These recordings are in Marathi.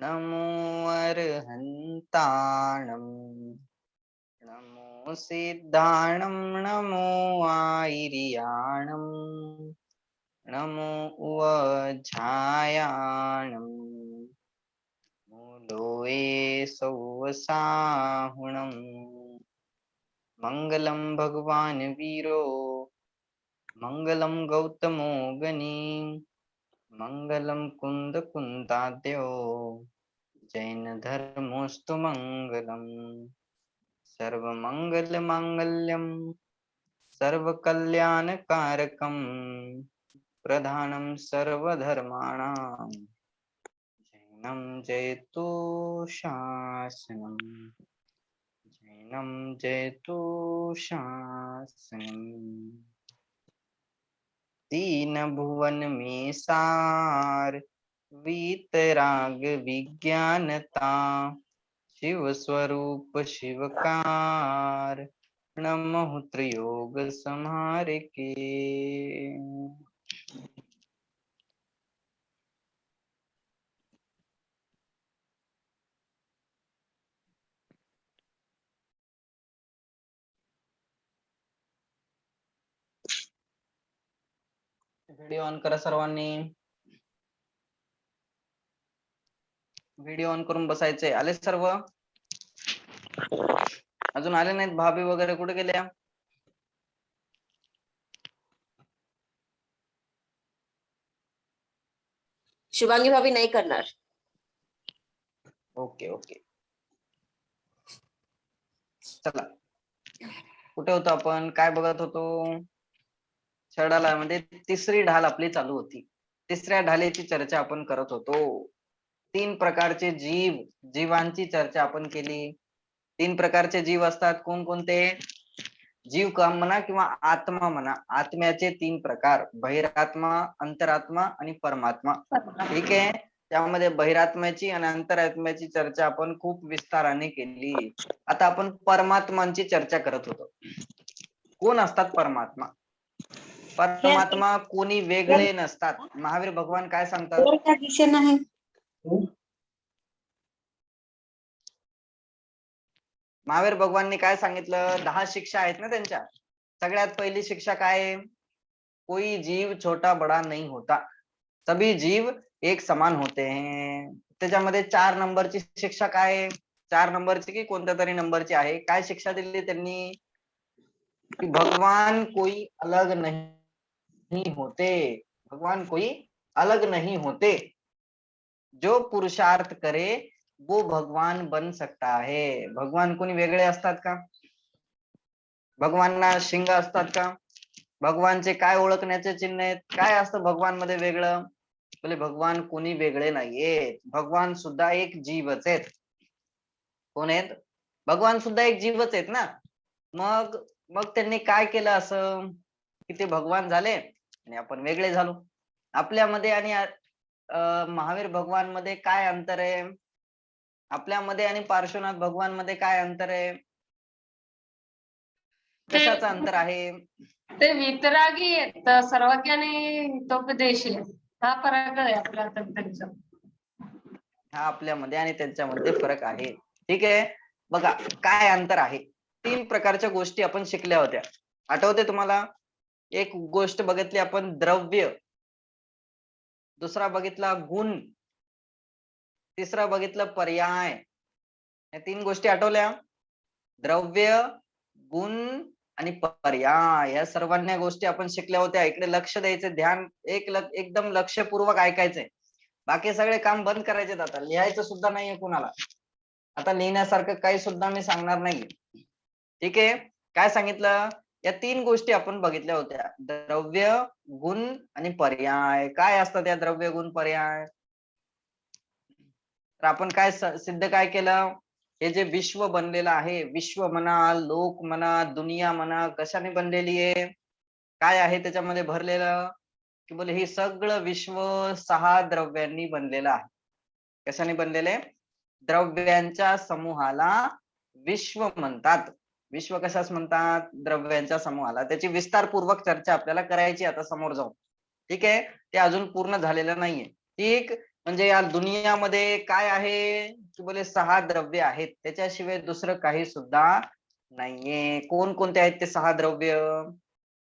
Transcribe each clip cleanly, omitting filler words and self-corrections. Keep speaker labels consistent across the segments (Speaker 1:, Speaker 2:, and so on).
Speaker 1: नमो अर्हन्ताणं नमो सिद्धाणं नमो आयर्याणं नमो उवझायाणं मूलोये सौवसाहुणं मङ्गलं भगवान् वीरो मङ्गलं गौतमो गणी मङ्गलं कुन्दकुन्दाद्यो जैन धर्मोस्तु मङ्गलम् सर्वमङ्गलमाङ्गल्यं सर्वकल्याणकारकं प्रधानं सर्वधर्माणां जैनं जयतु शासनम् जैनं जयतु शासनम् तीन भुवन में सार वीतराग विज्ञानता शिव स्वरूप शिवकार नमः त्रियोग संहार के। व्हिडिओ ऑन करा सर्वांनी, व्हिडिओ ऑन करून बसायचे। आले सर्व? अजून आले नाहीत? भाभी वगैरे कुठे गेल्या?
Speaker 2: शुभांगी भाभी नाही करणार।
Speaker 1: ओके ओके, चला कुठे होतो आपण? काय बघत होतो? छडाला म्हणजे तिसरी ढाल आपली चालू होती। तिसऱ्या ढालेची चर्चा आपण करत होतो। तीन प्रकारचे जीव, जीवांची चर्चा आपण केली। तीन प्रकारचे जीव असतात, कोणकोणते? जीव का म्हणा किंवा आत्मा म्हणा, आत्म्याचे तीन प्रकार, बहिरात्मा, अंतरात्मा आणि परमात्मा। ठीक आहे, त्यामध्ये बहिरात्म्याची आणि अंतरात्म्याची चर्चा आपण खूप विस्ताराने केली। आता आपण परमात्मांची चर्चा करत होतो। कोण असतात परमात्मा? परमात्मा कोणी वेगळे नसतात। महावीर भगवान काय सांगतात? महावीर भगवाननी काय सांगितलं? 10 शिक्षा आहेत ना त्यांच्या। सगळ्यात पहिली शिक्षा काय आहे? कोई जीव छोटा बड़ा नहीं होता, सभी जीव एक समान होते हैं। त्याच्यामध्ये 4 नंबरची शिक्षा काय आहे? 4 नंबरची की कोणत्या तरी नंबरची आहे, काय शिक्षा दिली त्यांनी? कि भगवान कोई अलग नहीं होते, भगवान कोई अलग नहीं होते, जो पुरुषार्थ करे वो भगवान बन सकता है। भगवान कोणी वेगळे असतात का? भगवानना शिंग असतात का? भगवानचे काय ओळखण्याचे चिन्ह आहेत? काय असतं भगवान मध्ये वेगळं? बोले भगवान कोणी वेगळे नाहीये, भगवान सुद्धा एक जीवच आहेत। कोण आहेत? भगवान सुद्धा एक जीवच आहेत ना। मग मग त्यांनी काय केलं असं की ते भगवान झाले आणि आपण वेगळे झालो? आपल्यामध्ये आणि महावीर भगवान मध्ये काय अंतर आहे? आपल्यामध्ये आणि पार्श्वनाथ भगवान मध्ये काय अंतर आहे? कशाचं अंतर आहे?
Speaker 3: ते वितरागी आहेत, सर्वज्ञानी हितोपदेशी आहेत। हा फरक आहे आपला त्यांचा।
Speaker 1: हा आपल्यामध्ये आणि त्यांच्यामध्ये फरक आहे। ठीक आहे, बघा काय अंतर आहे। 3 प्रकारच्या गोष्टी आपण शिकल्या होत्या, आठवते तुम्हाला? एक गोष्ट बघितली आपण द्रव्य, दुसरा बघितला गुण, तिसरा बघितलं पर्याय। या 3 गोष्टी आठवल्या? द्रव्य, गुण आणि पर्याय, या सर्वांना गोष्टी आपण शिकल्या होत्या। इकडे लक्ष द्यायचं, ध्यान एकदम लक्षपूर्वक ऐकायचंय। बाकी सगळे काम बंद करायचे, आता लिहायचं सुद्धा नाहीये कुणाला। आता लिहिण्यासारखं काही सुद्धा मी सांगणार नाहीये। ठीक आहे, काय सांगितलं? या 3 गोष्टी आपण बघितल्या होत्या, द्रव्य, गुण आणि पर्याय। काय असतात या द्रव्य, गुण, पर्याय? तर आपण काय सिद्ध काय केलं? हे जे विश्व बनलेलं आहे, विश्व म्हणा, लोक म्हणा, दुनिया म्हणा, कशाने बनलेली आहे? काय आहे त्याच्यामध्ये भरलेलं? की बोले हे सगळं विश्व 6 द्रव्यांनी बनलेलं आहे। कशाने बनलेले? द्रव्यांच्या समूहाला विश्व म्हणतात। विश्व कशास म्हणतात? द्रव्यांच्या समूहाला। त्याची विस्तारपूर्वक चर्चा आपल्याला करायची आता समोर जाऊन। ठीक आहे, ते अजून पूर्ण झालेलं नाहीये। ठीक, म्हणजे या दुनियामध्ये काय आहे की बोले 6 द्रव्य आहेत, त्याच्याशिवाय दुसरं काही सुद्धा नाहीये. कोण कोणते आहेत ते 6 द्रव्य?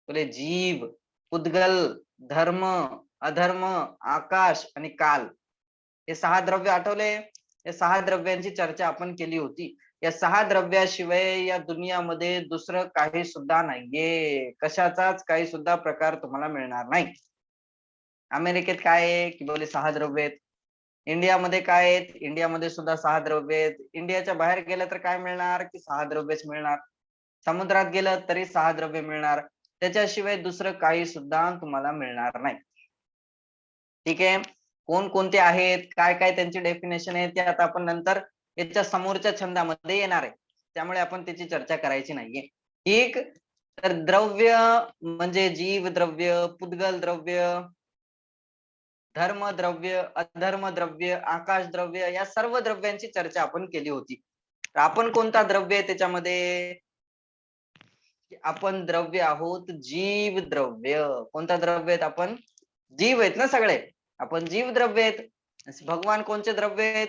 Speaker 1: बोले जीव, उद्गल, धर्म, अधर्म, आकाश आणि काल. हे 6 द्रव्य आठवले? या 6 द्रव्यांची चर्चा आपण केली होती. या 6 द्रव्याशिवाय या दुनियामध्ये दुसरं काही सुद्धा नाहीये. कशाचाच काही सुद्धा प्रकार तुम्हाला मिळणार नाही. अमेरिकेत काय आहे की बोले 6 द्रव्य आहेत. इंडियामध्ये काय आहेत? इंडियामध्ये सुद्धा 6 द्रव्य आहेत. इंडियाच्या बाहेर गेलं तर काय मिळणार की 6 द्रव्यच मिळणार. समुद्रात गेलं तरी 6 द्रव्य मिळणार. त्याच्याशिवाय दुसरं काही सुद्धा तुम्हाला मिळणार नाही. ठीक आहे. कोण कोणते आहेत, काय काय त्यांची डेफिनेशन आहे ते आता आपण नंतर याच्या समोरच्या छंदामध्ये येणार आहे. त्यामुळे आपण त्याची चर्चा करायची नाहीये. ठीक. तर द्रव्य म्हणजे जीव द्रव्य, पुद्गल द्रव्य, धर्म द्रव्य, अधर्म द्रव्य, आकाश द्रव्य, या सर्व द्रव्यांची चर्चा आपण केली होती. तर आपण कोणता द्रव्य आहे त्याच्यामध्ये? आपण द्रव्य आहोत जीव द्रव्य. कोणता द्रव्य आहेत आपण? जीव आहेत ना सगळे. आपण जीव द्रव्य आहेत. भगवान कोणते द्रव्य आहेत?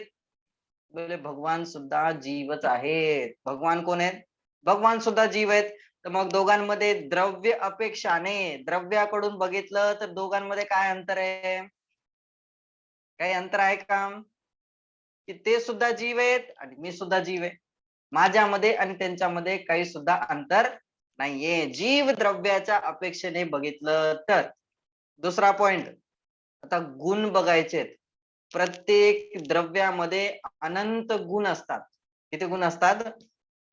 Speaker 1: बोले भगवान सुद्धा जीवच आहेत. भगवान कोण आहेत? भगवान सुद्धा जीव आहेत. तर मग दोघांमध्ये द्रव्य अपेक्षाने द्रव्याकडून बघितलं तर दोघांमध्ये काय अंतर आहे? काही अंतर आहे का? की ते सुद्धा जीव आहेत आणि मी सुद्धा जीव आहे. माझ्यामध्ये आणि त्यांच्यामध्ये काही सुद्धा अंतर नाहीये. जीव द्रव्याच्या अपेक्षेने बघितलं तर. दुसरा पॉइंट, आता गुण बघायचे. प्रत्येक द्रव्यामध्ये अनंत गुण असतात. किती गुण असतात?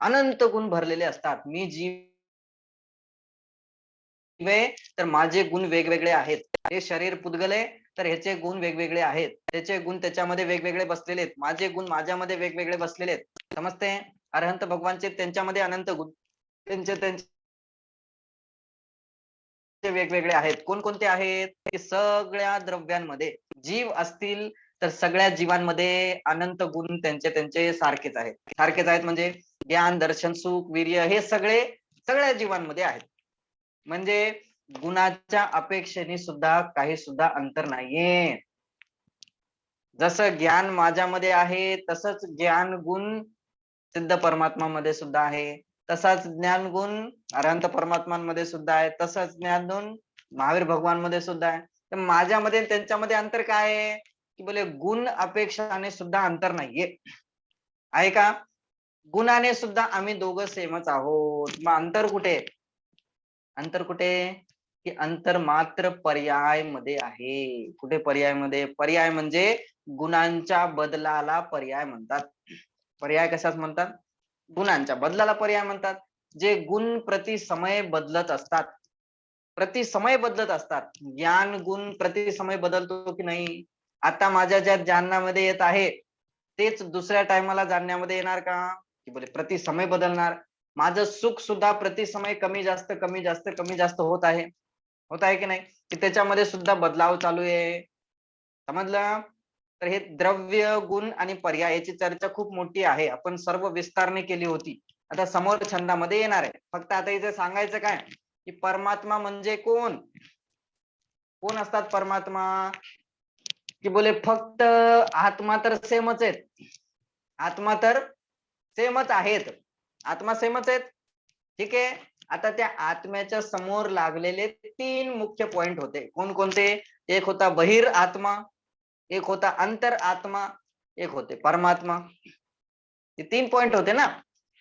Speaker 1: अनंत गुण भरलेले असतात. मी जीव आहे तर माझे गुण वेगवेगळे आहेत. हे शरीर पुद्गल आहे तर ह्याचे गुण वेगवेगळे आहेत. त्याचे गुण त्याच्यामध्ये वेगवेगळे बसलेले आहेत. माझे गुण माझ्यामध्ये वेगवेगळे बसलेले आहेत. समजते? अरहंत भगवानचे त्यांच्यामध्ये अनंत गुण, त्यांचे वेगवेगळे आहेत. कोणकोणते आहेत? की सगळ्या द्रव्यांमध्ये जीव असतील तर सगळ्या जीवांमध्ये अनंत गुण त्यांचे त्यांचे सारखेच आहेत. सारखेच आहेत म्हणजे ज्ञान, दर्शन, सुख, वीर्य हे सगळे सगळ्या जीवांमध्ये आहेत. म्हणजे गुणाच्या अपेक्षेने सुद्धा काही सुद्धा अंतर नाहीये. जसं ज्ञान माझ्यामध्ये आहे तसंच ज्ञान गुण सिद्ध परमात्मामध्ये सुद्धा आहे. तसाच ज्ञान गुण अरहंत परमात्मांमध्ये सुद्धा आहे. तसंच ज्ञान गुण महावीर भगवानमध्ये सुद्धा आहे. तर माझ्यामध्ये त्यांच्यामध्ये अंतर काय आहे? की बोले गुण अपेक्षाने सुद्धा अंतर नाहीये. आहे का? गुणाने सुद्धा आम्ही दोघं सेमच आहोत. मग अंतर कुठे? अंतर कुठे? की अंतर मात्र पर्याय मध्ये आहे. कुठे पर्यायमध्ये? पर्याय म्हणजे गुणांच्या बदलाला पर्याय म्हणतात. पर्याय कशाच म्हणतात? गुणांच्या बदलाला पर्याय म्हणतात. जे गुण प्रति समय बदलत असतात. प्रति समय बदलत असतात. ज्ञान गुण प्रति समय बदलतो की नाही? आता माझ्या ज्या ज्ञानामध्ये येत आहे तेच दुसऱ्या टायमाला जाणण्यामध्ये येणार का? की बोले प्रति समय बदलणार. माझं सुख सुद्धा प्रति समय कमी जास्त कमी जास्त कमी जास्त होत आहे. होत आहे की नाही? की त्याच्यामध्ये सुद्धा बदलाव चालू आहे. समजलं? तर हे द्रव्य, गुण आणि पर्याय याची चर्चा खूप मोठी आहे. आपण सर्व विस्तारने केली होती. आता समोर छंदामध्ये येणार आहे. फक्त आता इथे सांगायचं काय की परमात्मा म्हणजे कोण? कोण असतात परमात्मा? की बोले फक्त आत्मा तर सेमच आहेत. आत्मा तर सेमच आहेत. आत्मा सेमच आहेत. ठीक आहे. आता त्या आत्म्याच्या समोर लागलेले 3 मुख्य पॉइंट होते. कोणकोणते? एक होता बहिर आत्मा, एक होता अंतर आत्मा, एक होते परमात्मा. हे 3 पॉइंट होते ना.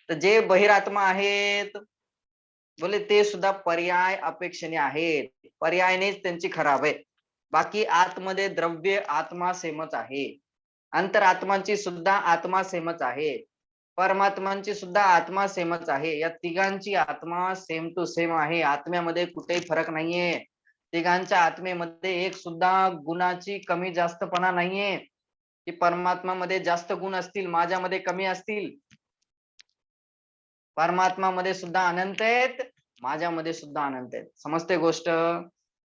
Speaker 1: तर जे बहिरात्मा आहेत बोले ते सुद्धा पर्याय अपेक्षेने आहेत. पर्यायानेच त्यांची खराब आहे. बाकी आतमध्ये द्रव्य आत्मा सेमच आहे. अंतरात्माची सुद्धा आत्मा सेमच आहे. परमात्मांची सुद्धा आत्मा सेमच आहे. या तिघांची आत्मा सेम टू सेम आहे. आत्म्यामध्ये कुठेही फरक नाहीये. तिघांच्या आत्मेमध्ये एक सुद्धा गुणाची कमी जास्तपणा नाहीये. की परमात्मामध्ये जास्त गुण असतील, माझ्यामध्ये कमी असतील. परमात्मामध्ये सुद्धा अनंत आहेत, माझ्यामध्ये सुद्धा अनंत आहेत. समजते गोष्ट?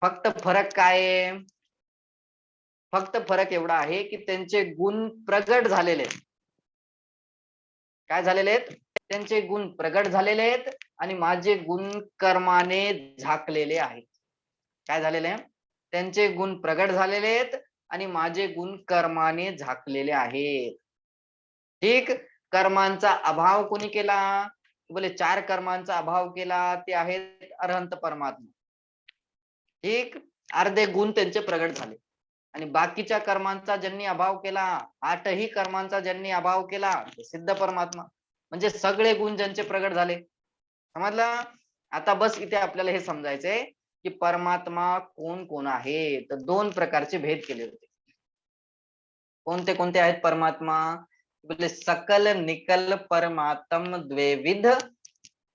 Speaker 1: फक्त फरक काय आहे? फक्त फरक एवढा आहे की त्यांचे गुण प्रगट झालेले आहेत. काय झालेले आहेत? त्यांचे गुण प्रगट झालेले आहेत आणि माझे गुण कर्माने झाकलेले आहेत. काय झालेले आहे? त्यांचे गुण प्रगट झालेले आहेत आणि माझे गुण कर्माने झाकलेले आहेत. ठीक, कर्मांचा अभाव कोणी केला? बोले 4 कर्मांचा अभाव केला, ते आहेत अरहंत परमात्मा. ठीक, अर्धे गुण त्यांचे प्रगट झाले. आणि बाकीच्या कर्मांचा ज्यांनी अभाव केला, 8ही कर्मांचा ज्यांनी अभाव केला, ते सिद्ध परमात्मा. म्हणजे सगळे गुण ज्यांचे प्रगट झाले. समजलं? आता बस इथे आपल्याला हे समजायचंय की परमात्मा कोण कोण आहे. तर 2 प्रकारचे भेद केले होते. कोणते कोणते आहेत परमात्मा? बोले सकल निकल परमात्म द्वेविध,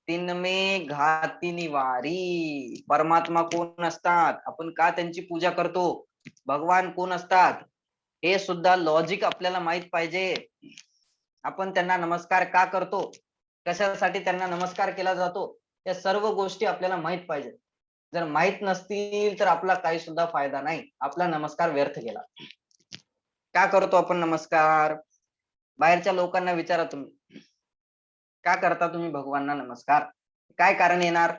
Speaker 1: तिनमे घाती निवारी. परमात्मा कोण असतात, आपण का त्यांची पूजा करतो, भगवान कोण असतात, हे सुद्धा लॉजिक आपल्याला माहित पाहिजे. आपण त्यांना नमस्कार का करतो, कशासाठी त्यांना नमस्कार केला जातो, या सर्व गोष्टी आपल्याला माहित पाहिजे. जर माहित नसतील तर आपला काही सुद्धा फायदा नाही, आपला नमस्कार व्यर्थ गेला. का करतो आपण नमस्कार? बाहेरच्या लोकांना विचारा तुम्ही, का करता तुम्ही भगवानना नमस्कार? काय कारण येणार?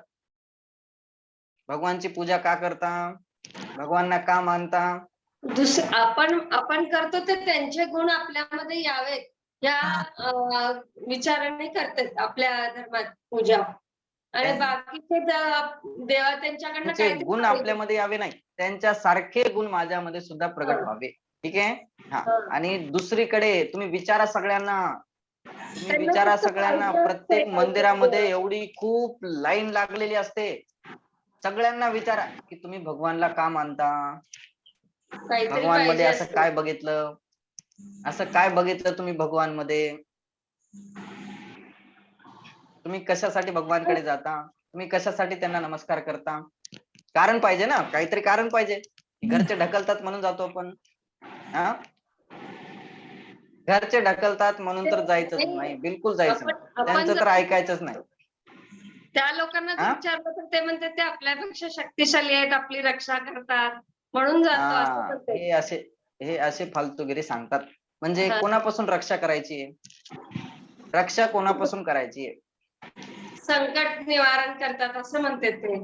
Speaker 1: भगवानची पूजा का करता, भगवानना का मानता?
Speaker 3: आपण करतो ते त्यांचे गुण आपल्यामध्ये यावेत या विचाराने करतात आपल्या धर्मात पूजा. आणि बाकीचे देवा त्यांच्याकडनं
Speaker 1: त्यांचे
Speaker 3: काहीतरी
Speaker 1: गुण आपल्यामध्ये यावे नाही, त्यांच्या सारखे गुण माझ्यामध्ये सुद्धा प्रगट व्हावे. ठीक आहे. हा, आणि दुसरीकडे तुम्ही विचारा सगळ्यांना, तुम्ही विचारा सगळ्यांना, प्रत्येक मंदिरामध्ये एवढी खूप लाईन लागलेली असते. सगळ्यांना विचारा की तुम्ही भगवानला का मानता, भगवान मध्ये असं काय बघितलं, असं काय बघितलं तुम्ही भगवान मध्ये, तुम्ही कशासाठी भगवानकडे जाता, तुम्ही कशासाठी त्यांना नमस्कार करता? कारण पाहिजे ना, काहीतरी कारण पाहिजे. घरचे ढकलतात म्हणून जातो आपण, हा? घरचे ढकलतात म्हणून तर जायचंच नाही, बिलकुल जायचं नाही, त्यांचं तर ऐकायचंच नाही.
Speaker 3: त्या लोकांना जर विचारलं तर ते म्हणतात ते आपल्यापेक्षा शक्तिशाली आहेत, आपली रक्षा करतात म्हणून जातो असं म्हणतात.
Speaker 1: हे असे फालतूगिरी सांगतात. म्हणजे कोणापासून रक्षा करायची, रक्षा कोणापासून करायची?
Speaker 3: संकट निवारण करतात असं म्हणतात ते.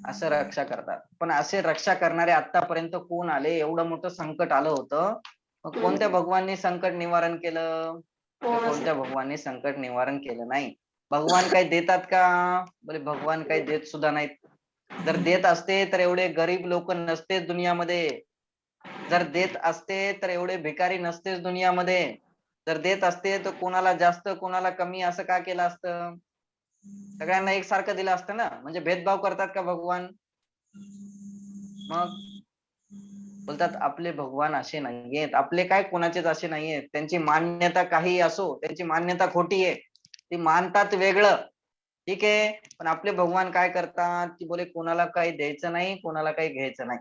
Speaker 1: असं रक्षा करतात, पण असे रक्षा करणारे आतापर्यंत कोण आले? एवढं मोठं संकट आलं होतं, मग कोणत्या भगवानने संकट निवारण केलं? कोणत्या भगवानने संकट निवारण केलं नाही. भगवान काही देतात का? बोले भगवान काही देत सुद्धा नाहीत. जर देत असते तर एवढे गरीब लोक नसतेच दुनियामध्ये. जर देत असते तर एवढे भिकारी नसतेच दुनियामध्ये. जर देत असते तर कोणाला जास्त कोणाला कमी असं का केलं असतं? सगळ्यांना एकसारखं दिलं असतं ना. म्हणजे भेदभाव करतात का भगवान? मग बोलतात आपले भगवान असे नाहीयेत, आपले काय कोणाचेच असे नाहीयेत. त्यांची मान्यता काही असो, त्यांची मान्यता खोटी आहे, ती मानतात वेगळं. ठीक आहे, पण आपले भगवान काय करतात की बोले कोणाला काही द्यायचं नाही, कोणाला काही घ्यायचं नाही.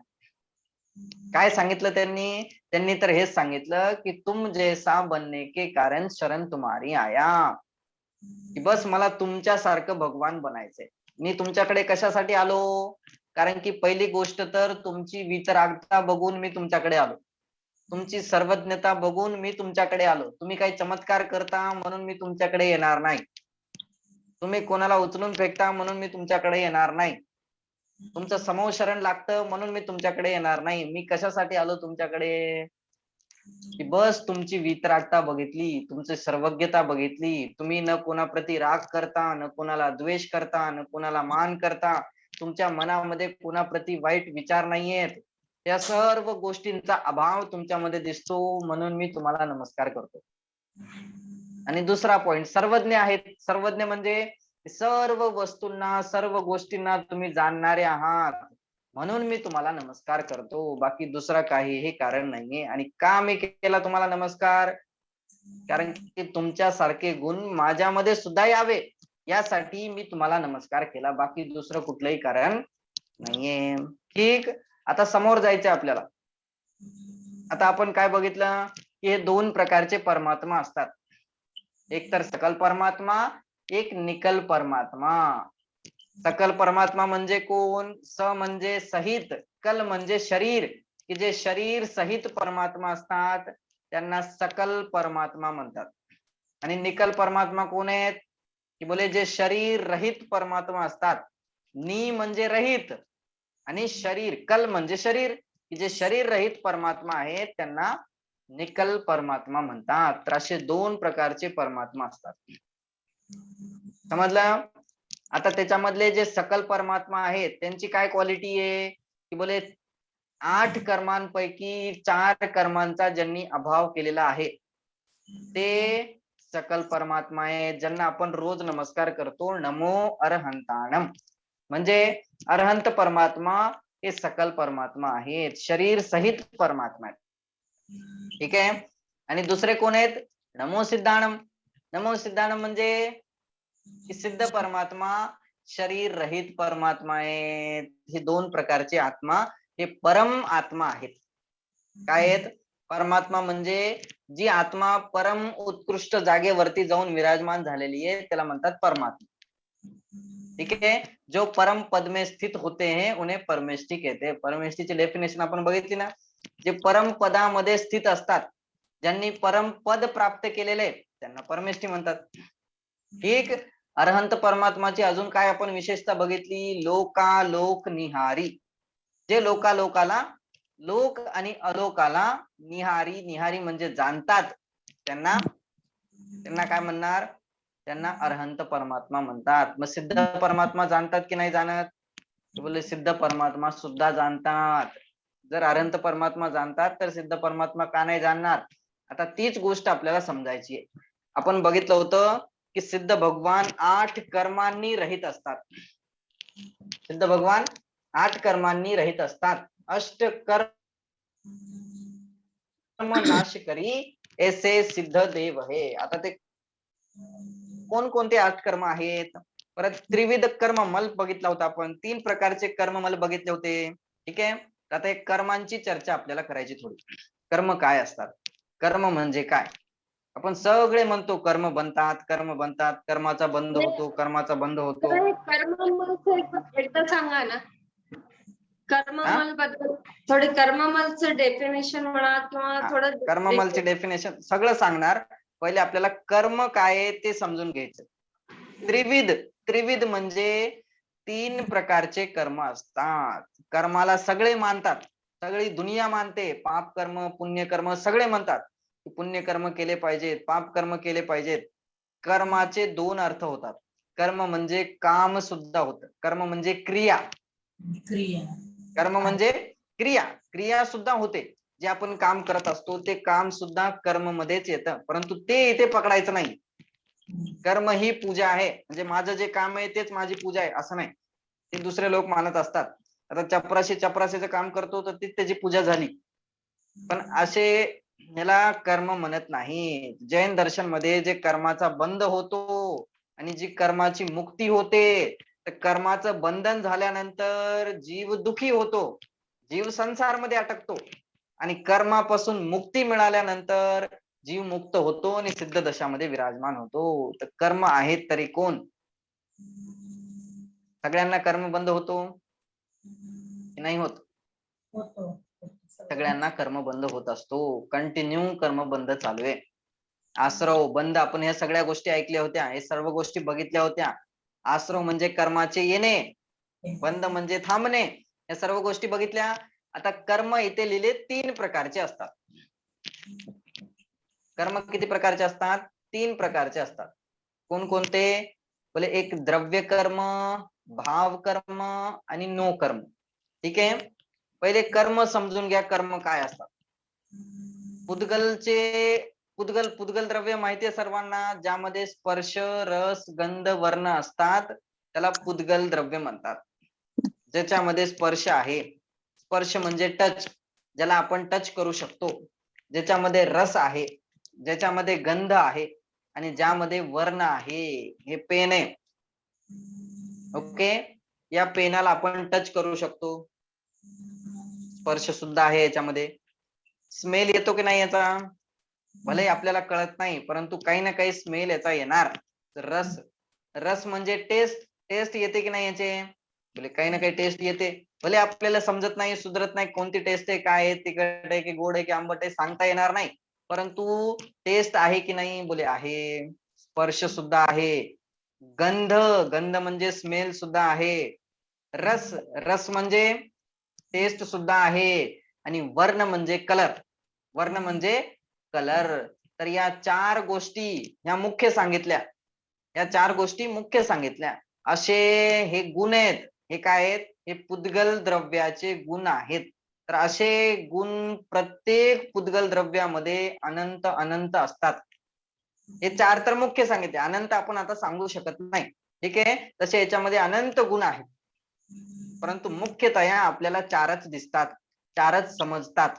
Speaker 1: काय सांगितलं त्यांनी? त्यांनी तर हेच सांगितलं की तुम जैसा बनने के कारण शरण तुम्हारी आया. की बस मला तुमच्यासारखं भगवान बनायचंय. मी तुमच्याकडे कशासाठी आलो? कारण की पहिली गोष्ट तर तुमची वितरागता बघून मी तुमच्याकडे आलो, तुमची सर्वज्ञता बघून मी तुमच्याकडे आलो. तुम्ही काही चमत्कार करता म्हणून मी तुमच्याकडे येणार नाही, तुम्ही कोणाला उचलून फेकता म्हणून मी तुमच्याकडे येणार नाही, तुमचं समूह शरण लागतं म्हणून मी तुमच्याकडे येणार नाही. मी कशासाठी आलो तुमच्याकडे? की बस तुमची वितरागता बघितली, तुमची सर्वज्ञता बघितली. तुम्ही न कोणाप्रती राग करता, न कोणाला द्वेष करता, न कोणाला मान करता, तुमच्या मनामध्ये कोणाप्रती वाईट विचार नाहीयेत. त्या सर्व गोष्टींचा अभाव तुमच्यामध्ये दिसतो, म्हणून मी तुम्हाला नमस्कार करतो. आणि दुसरा पॉइंट, सर्वज्ञ आहेत. सर्वज्ञ म्हणजे सर्व वस्तूंना, सर्व गोष्टींना तुम्ही जाणणारे आहात, म्हणून मी तुम्हाला नमस्कार करतो. बाकी दुसरा काहीही कारण नाहीये. आणि का मी केला तुम्हाला नमस्कार? कारण की तुमच्यासारखे गुण माझ्यामध्ये सुद्धा यावे, यासाठी मी तुम्हाला नमस्कार केला. बाकी दुसरं कुठलंही कारण नाहीये. ठीक, आता समोर जायचं आपल्याला. आता आपण काय बघितलं की हे 2 प्रकारचे परमात्मा असतात. एक तर सकल परमात्मा, एक निकल परमात्मा. सकल परमात्मा म्हणजे कोण? स म्हणजे सहित, कल म्हणजे शरीर, की जे शरीर सहित परमात्मा असतात त्यांना सकल परमात्मा म्हणतात. आणि निकल परमात्मा कोण आहेत? की बोले जे शरीर रहित परमात्मा असतात. नि म्हणजे रहित आणि शरीर, कल म्हणजे शरीर, की जे शरीर रहित परमात्मा आहेत त्यांना निकल परमात्मा म्हणतात. तर असे 2 प्रकारचे परमात्मा असतात. समजलं? आता त्याच्यामधले जे सकल परमात्मा आहेत त्यांची काय क्वालिटी आहे की बोले 8 कर्मांपैकी 4 कर्मांचा ज्यांनी अभाव केलेला आहे ते सकल परमात्मा आहे, ज्यांना आपण रोज नमस्कार करतो, नमो अरहंताणम. म्हणजे अरहंत परमात्मा हे सकल परमात्मा आहेत, शरीर सहित परमात्मा आहेत. ठीक आहे. आणि दुसरे कोण आहेत? नमो सिद्धाणम. नमो सिद्धाणम म्हणजे सिद्ध परमात्मा शरीर रहित परमात्मा आहेत. हे 2 प्रकारचे आत्मा हे परम आत्मा आहेत. काय आहेत? परमात्मा म्हणजे जी आत्मा परम उत्कृष्ट जागेवरती जाऊन विराजमान झालेली आहे त्याला म्हणतात परमात्मा. ठीक आहे. जो परम पद में स्थित होते हैं उन्हें परमेष्ठी कहते हैं. परमेष्ठीची डेफिनेशन आपण बघितली ना. जे परम पदामध्ये स्थित असतात, ज्यांनी परम पद प्राप्त केलेले त्यांना परमेष्ठी म्हणतात. ठीक. अरहंत परमात्माची अजून काय आपण विशेषता बघितली? लोकालोक निहारी. जे लोकालोकाला, लोक आणि अलोकाला निहारी, निहारी म्हणजे जाणतात, त्यांना काय म्हणणार? त्यांना अरहंत परमात्मा म्हणतात. मग सिद्ध परमात्मा जाणतात की नाही जाणत? बोले सिद्ध परमात्मा सुद्धा जाणतात. जर अरहंत परमात्मा जाणतात तर सिद्ध परमात्मा का नाही जाणणार? आता तीच गोष्ट आपल्याला समजायची आहे. आपण बघितलं होतं की सिद्ध भगवान 8 कर्मांनी रहित असतात. सिद्ध भगवान 8 कर्मांनी रहित असतात. अष्ट कर्म नाश करी ऐसे सिद्ध देव हे. आता ते कोणकोणते 8 कर्म आहेत? परत त्रिविध कर्म मल बघितला होता आपण. 3 प्रकारचे कर्म मल बघितले होते. ठीक आहे. आता एक कर्मांची चर्चा आपल्याला करायची थोडी. कर्म काय असतात? कर्म म्हणजे काय? आपण सगळे म्हणतो कर्म बनतात, कर्म बनतात, कर्माचा बंध होतो, कर्माचा बंध होतो.
Speaker 3: कर्ममलचं एकदा सांगा ना. कर्ममल बद्दल थोडे कर्ममलचं डेफिनेशन म्हणा किंवा थोडं
Speaker 1: कर्ममलचे डेफिनेशन सगळं सांगणार. पहिले आपल्याला कर्म काय आहे ते समजून घ्यायचं. त्रिविध, त्रिविध म्हणजे 3 प्रकारचे कर्म असतात. कर्माला सगळे मानतात, सगळी दुनिया मानते. पाप कर्म, पुण्य कर्म सगळे म्हणतात की पुण्य कर्म केले पाहिजेत, पाप कर्म केले पाहिजेत. कर्माचे 2 अर्थ होतात. कर्म म्हणजे काम सुद्धा होतं. कर्म म्हणजे क्रिया. कर्म म्हणजे क्रिया, क्रिया सुद्धा होते. जे आपण काम करत असतो ते काम सुद्धा कर्म मध्येच येतं, परंतु ते इथे पकडायचं नाही. कर्म ही पूजा आहे, म्हणजे माझं जे काम आहे तेच माझी पूजा आहे असं नाही. ते दुसरे लोक मानत असतात. आता चपराशीचं काम करतो तर तीच त्याची पूजा झाली. पण असे याला कर्म म्हणत नाही. जैन दर्शन मध्ये जे कर्माचा बंध होतो आणि जी कर्माची मुक्ती होते, तर कर्माचं बंधन झाल्यानंतर जीव दुखी होतो, जीव संसारमध्ये अटकतो. आणि कर्मापासून मुक्ती मिळाल्यानंतर जीव मुक्त होतो आणि सिद्ध दशामध्ये विराजमान होतो. तर कर्म आहेत तरी कोण? सगळ्यांना कर्म बंद होतो की नाही होत? सगळ्यांना कर्म बंद होत असतो. कंटिन्यू कर्म बंद चालू आहे. आश्रव बंद, आपण ह्या सगळ्या गोष्टी ऐकल्या होत्या, हे सर्व गोष्टी बघितल्या होत्या. आश्रव म्हणजे कर्माचे येणे, बंद म्हणजे थांबणे. या सर्व गोष्टी बघितल्या. आता कर्म इथे लिहिले 3 प्रकारचे असतात. कर्म किती प्रकारचे असतात? 3 प्रकारचे असतात. कोणकोणते? बोले एक द्रव्य कर्म, भाव कर्म आणि नो कर्म. ठीक आहे. पहिले कर्म समजून घ्या. कर्म काय असतात? पुद्गल द्रव्य माहिती आहे सर्वांना, ज्यामध्ये स्पर्श, रस, गंध, वर्ण असतात त्याला पुद्गल द्रव्य म्हणतात. ज्याच्यामध्ये स्पर्श आहे, स्पर्श म्हणजे टच, ज्याला आपण टच करू शकतो. ज्याच्यामध्ये रस आहे, ज्याच्यामध्ये गंध आहे आणि ज्यामध्ये वर्ण आहे. हे पेन आहे. ओके. या पेनाला आपण टच करू शकतो. स्पर्श सुद्धा आहे याच्यामध्ये. स्मेल येतो की नाही याचा? भले आपल्याला कळत नाही, परंतु काही ना काही स्मेल याचा येणार. रस, रस म्हणजे टेस्ट, टेस्ट येते की नाही याचे? भले काही ना काही टेस्ट येते. भले आपल्याला समजत नाही, सुधरत नाही कोणती टेस्ट आहे, काय आहे, तिखट आहे की गोड आहे की आंबट आहे सांगता येणार नाही, परंतु टेस्ट आहे की नाही? बोले आहे. स्पर्श सुद्धा आहे. गंध, गंध म्हणजे स्मेल सुद्धा आहे. रस, रस म्हणजे टेस्ट सुद्धा आहे. आणि वर्ण म्हणजे कलर. वर्ण म्हणजे कलर. तर या 4 गोष्टी ह्या मुख्य सांगितल्या. या 4 गोष्टी मुख्य सांगितल्या. असे हे गुण आहेत. हे काय आहेत? हे पुद्गल द्रव्याचे गुण आहेत. तर असे गुण प्रत्येक पुद्गल द्रव्यामध्ये अनंत अनंत असतात. हे 4 तर मुख्य सांगितले. अनंत आपण आता सांगू शकत नाही. ठीक आहे. तसे याच्यामध्ये अनंत गुण आहेत. परंतु मुख्यतया आपल्याला 4च दिसतात, 4च समजतात.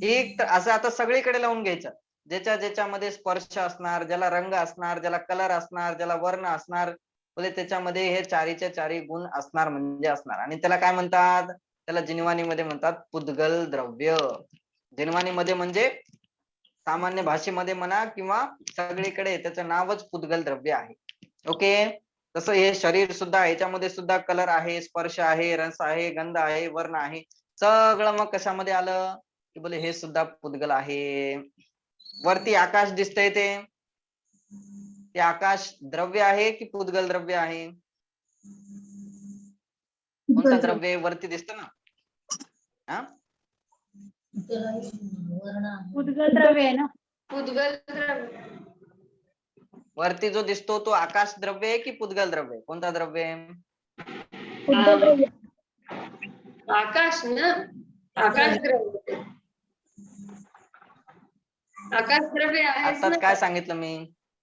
Speaker 1: एक तर असं आता सगळीकडे लावून घ्यायचं. ज्याच्यामध्ये स्पर्श असणार, ज्याला रंग असणार, ज्याला कलर असणार, ज्याला वर्ण असणार, बोले त्याच्यामध्ये हे 4च्या 4 गुण असणार म्हणजे असणार. आणि त्याला काय म्हणतात? त्याला जिनवानीमध्ये म्हणतात पुद्गल द्रव्य. जिनवानीमध्ये म्हणजे सामान्य भाषेमध्ये म्हणा किंवा सगळीकडे त्याचं नावच पुद्गल द्रव्य आहे. ओके. तसं हे शरीर सुद्धा, याच्यामध्ये सुद्धा कलर आहे, स्पर्श आहे, रस आहे, गंध आहे, वर्ण आहे. सगळं मग कशामध्ये आलं की बोले हे सुद्धा पुद्गल आहे. वरती आकाश दिसतंय ते आकाश द्रव्य आहे की पुद्गल द्रव्य आहे? कोणतं द्रव्य वरती दिसतं ना? हा,
Speaker 4: पुद्गल द्रव्य आहे ना.
Speaker 3: पुद्गल द्रव्य.
Speaker 1: वरती जो दिसतो तो आकाश द्रव्य आहे की पुद्गल द्रव्य? कोणता द्रव्य आहे?
Speaker 4: पुद्गल द्रव्य.
Speaker 3: आकाश ना, आकाश द्रव्य. आकाश द्रव्य आहेच
Speaker 1: आता
Speaker 3: ना.
Speaker 1: काय सांगितलं मी?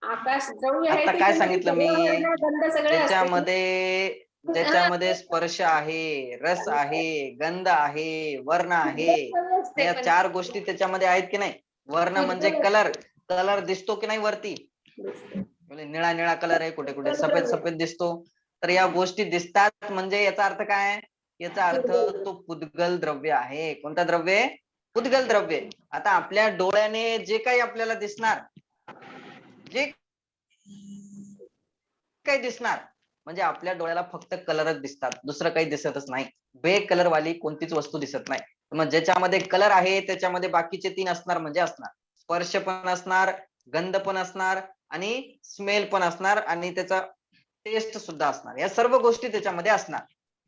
Speaker 3: आकाश द्रव्य आहे
Speaker 1: आता काय सांगितलं मी?
Speaker 3: गंध सगळे असते.
Speaker 1: ज्याच्यामध्ये स्पर्श आहे, रस आहे, गंध आहे, वर्ण आहे, या 4 गोष्टी त्याच्यामध्ये आहेत की नाही? वर्ण म्हणजे कलर. कलर दिसतो की नाही वरती? म्हणजे निळा निळा कलर आहे, कुठे कुठे सफेद सफेद दिसतो. तर या गोष्टी दिसतात म्हणजे याचा अर्थ काय? याचा अर्थ तो पुद्गल द्रव्य आहे. कोणता द्रव्य? पुद्गल द्रव्य. आता आपल्या डोळ्याने जे काही आपल्याला दिसणार, जे काही दिसणार, म्हणजे आपल्या डोळ्याला फक्त कलरच दिसतात, दुसरं काही दिसतच नाही. बे कलर वाली कोणतीच वस्तू दिसत नाही. मग ज्याच्यामध्ये कलर आहे त्याच्यामध्ये बाकीचे 3 असणार म्हणजे असणार. स्पर्श पण असणार, गंध पण असणार आणि स्मेल पण असणार आणि त्याचा टेस्ट सुद्धा असणार. या सर्व गोष्टी त्याच्यामध्ये असणार.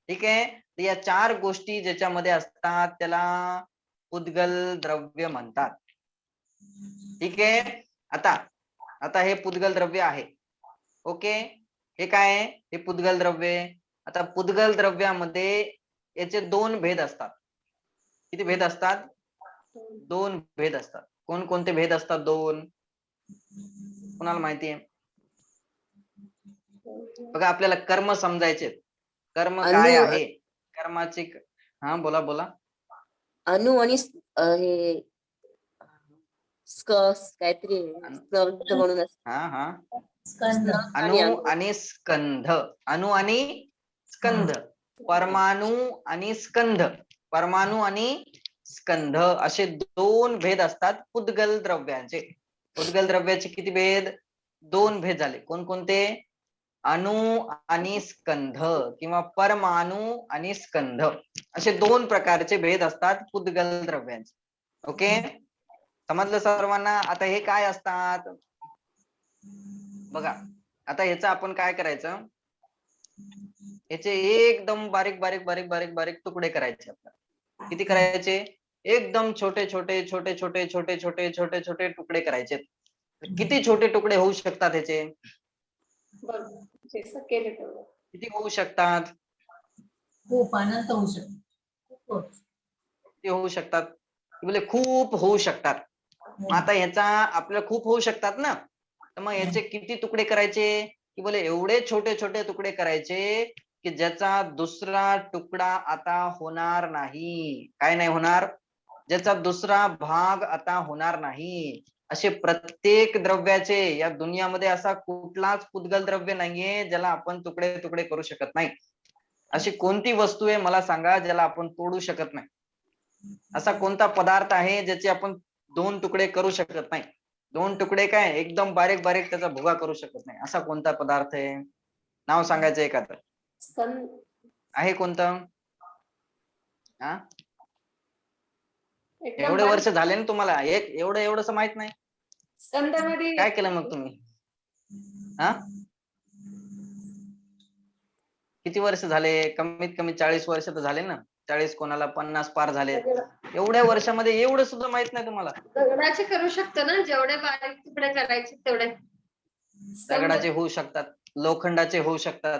Speaker 1: ठीक आहे. तर या 4 गोष्टी ज्याच्यामध्ये असतात त्याला पुद्गल द्रव्य म्हणतात. ठीक आहे. आता हे पुद्गल द्रव्य आहे. ओके. हे काय आहे? हे पुद्गल द्रव्य. आता पुद्गल द्रव्यामध्ये याचे 2 भेद असतात. किती भेद असतात? 2 भेद असतात. कोणकोणते भेद असतात 2? कोणाला माहिती आहे? बघा, आपल्याला कर्म समजायचे. कर्म काय आहे? कर्माची हा, बोला बोला.
Speaker 2: अणु आणि हे काहीतरी स्कंध म्हणून
Speaker 1: हा हा,
Speaker 4: स्कंद.
Speaker 1: अणु आणि स्कंध. अणु आणि स्कंध. परमाणु आणि स्कंध. परमाणु आणि स्कंध असे 2 भेद असतात पुद्गल द्रव्यांचे. पुद्गल द्रव्याचे किती भेद? 2 भेद झाले. कोणकोणते? अणु आणि स्कंध किंवा परमाणु आणि स्कंध असे 2 प्रकारचे भेद असतात पुद्गल द्रव्यांचे. ओके. समजलं सर्वांना? आता हे काय असतात बघा. आता याचं आपण काय करायचं, याचे एकदम बारीक बारीक बारीक बारीक बारीक तुकडे करायचे आपल्याला. किती करायचे? एकदम छोटे छोटे छोटे छोटे छोटे छोटे छोटे छोटे तुकडे करायचे. किती छोटे तुकडे होऊ शकतात याचे? किती होऊ शकतात?
Speaker 4: खूप अनंत होऊ शकतो.
Speaker 1: किती होऊ शकतात? म्हणजे खूप होऊ शकतात. आता ह्याचा आपल्याला खूप होऊ शकतात ना, तर मग याचे किती तुकडे करायचे? की बोले एवढे छोटे छोटे तुकडे करायचे की ज्याचा दुसरा तुकडा आता होणार नाही. काय नाही होणार? ज्याचा दुसरा भाग आता होणार नाही. असे प्रत्येक द्रव्याचे या दुनियामध्ये असा कुठलाच पुद्गल द्रव्य नाहीये ज्याला आपण तुकडे तुकडे करू शकत नाही. अशी कोणती वस्तू आहे मला सांगा ज्याला आपण तोडू शकत नाही? असा कोणता पदार्थ आहे ज्याचे आपण 2 तुकडे करू शकत नाही? 2 तुकडे काय, एकदम बारीक बारीक त्याचा भुगा करू शकत नाही. असा कोणता पदार्थ आहे? नाव सांगायचं एखादं. आहे कोणतं? हा, एवढे वर्ष झाले ना तुम्हाला, एवढंच माहित नाही?
Speaker 3: स्कंदामध्ये
Speaker 1: काय केलं मग तुम्ही? हा, किती वर्ष झाले? कमीत कमी 40 वर्ष तर झाले ना. 40, कोणाला 50 पार झालेत. एवढ्या वर्षामध्ये एवढं सुद्धा माहित नाही तुम्हाला?
Speaker 3: दगडाचे करू शकतो ना, जेवढे बारीक तुकडे करायचे तेवढे.
Speaker 1: दगडाचे होऊ शकतात, लोखंडाचे होऊ शकतात.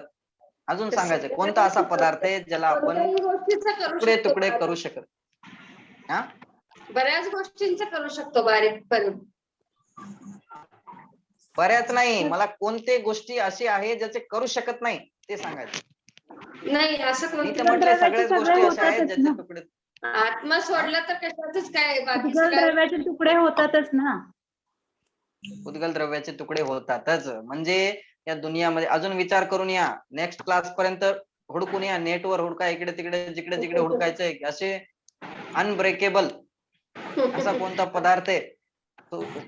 Speaker 1: अजून
Speaker 3: तसं
Speaker 1: सांगायचं कोणता असा पदार्थ आहे ज्याला आपण
Speaker 3: कोणत्याही गोष्टीचं करू
Speaker 1: तुकडे
Speaker 3: शकतो
Speaker 1: तुकडे
Speaker 3: बारीक.
Speaker 1: करू शकत? हा,
Speaker 3: बऱ्याच गोष्टींचं करू शकतो बारीक पण.
Speaker 1: बऱ्याच नाही, मला कोणते गोष्टी अशी आहे ज्याचे करू शकत नाही ते सांगायचं.
Speaker 3: नाही असं
Speaker 1: मी तर
Speaker 3: कोणतं
Speaker 1: म्हटले सगळ्याच गोष्टी अशा आहेत ज्याचे तुकडे.
Speaker 3: आत्मा सोडला तर कशातच काय बाकी
Speaker 4: उद्गल द्रव्याचे तुकडे होतातच ना.
Speaker 1: उद्गल द्रव्याचे तुकडे होतातच. म्हणजे या दुनियामध्ये अजून विचार करून या, नेक्स्ट क्लास पर्यंत हुडकून या, नेटवर हुडका, इकडे तिकडे जिकडे जिकडे हुडकायचंय असे अनब्रेकेबल असा कोणता पदार्थ आहे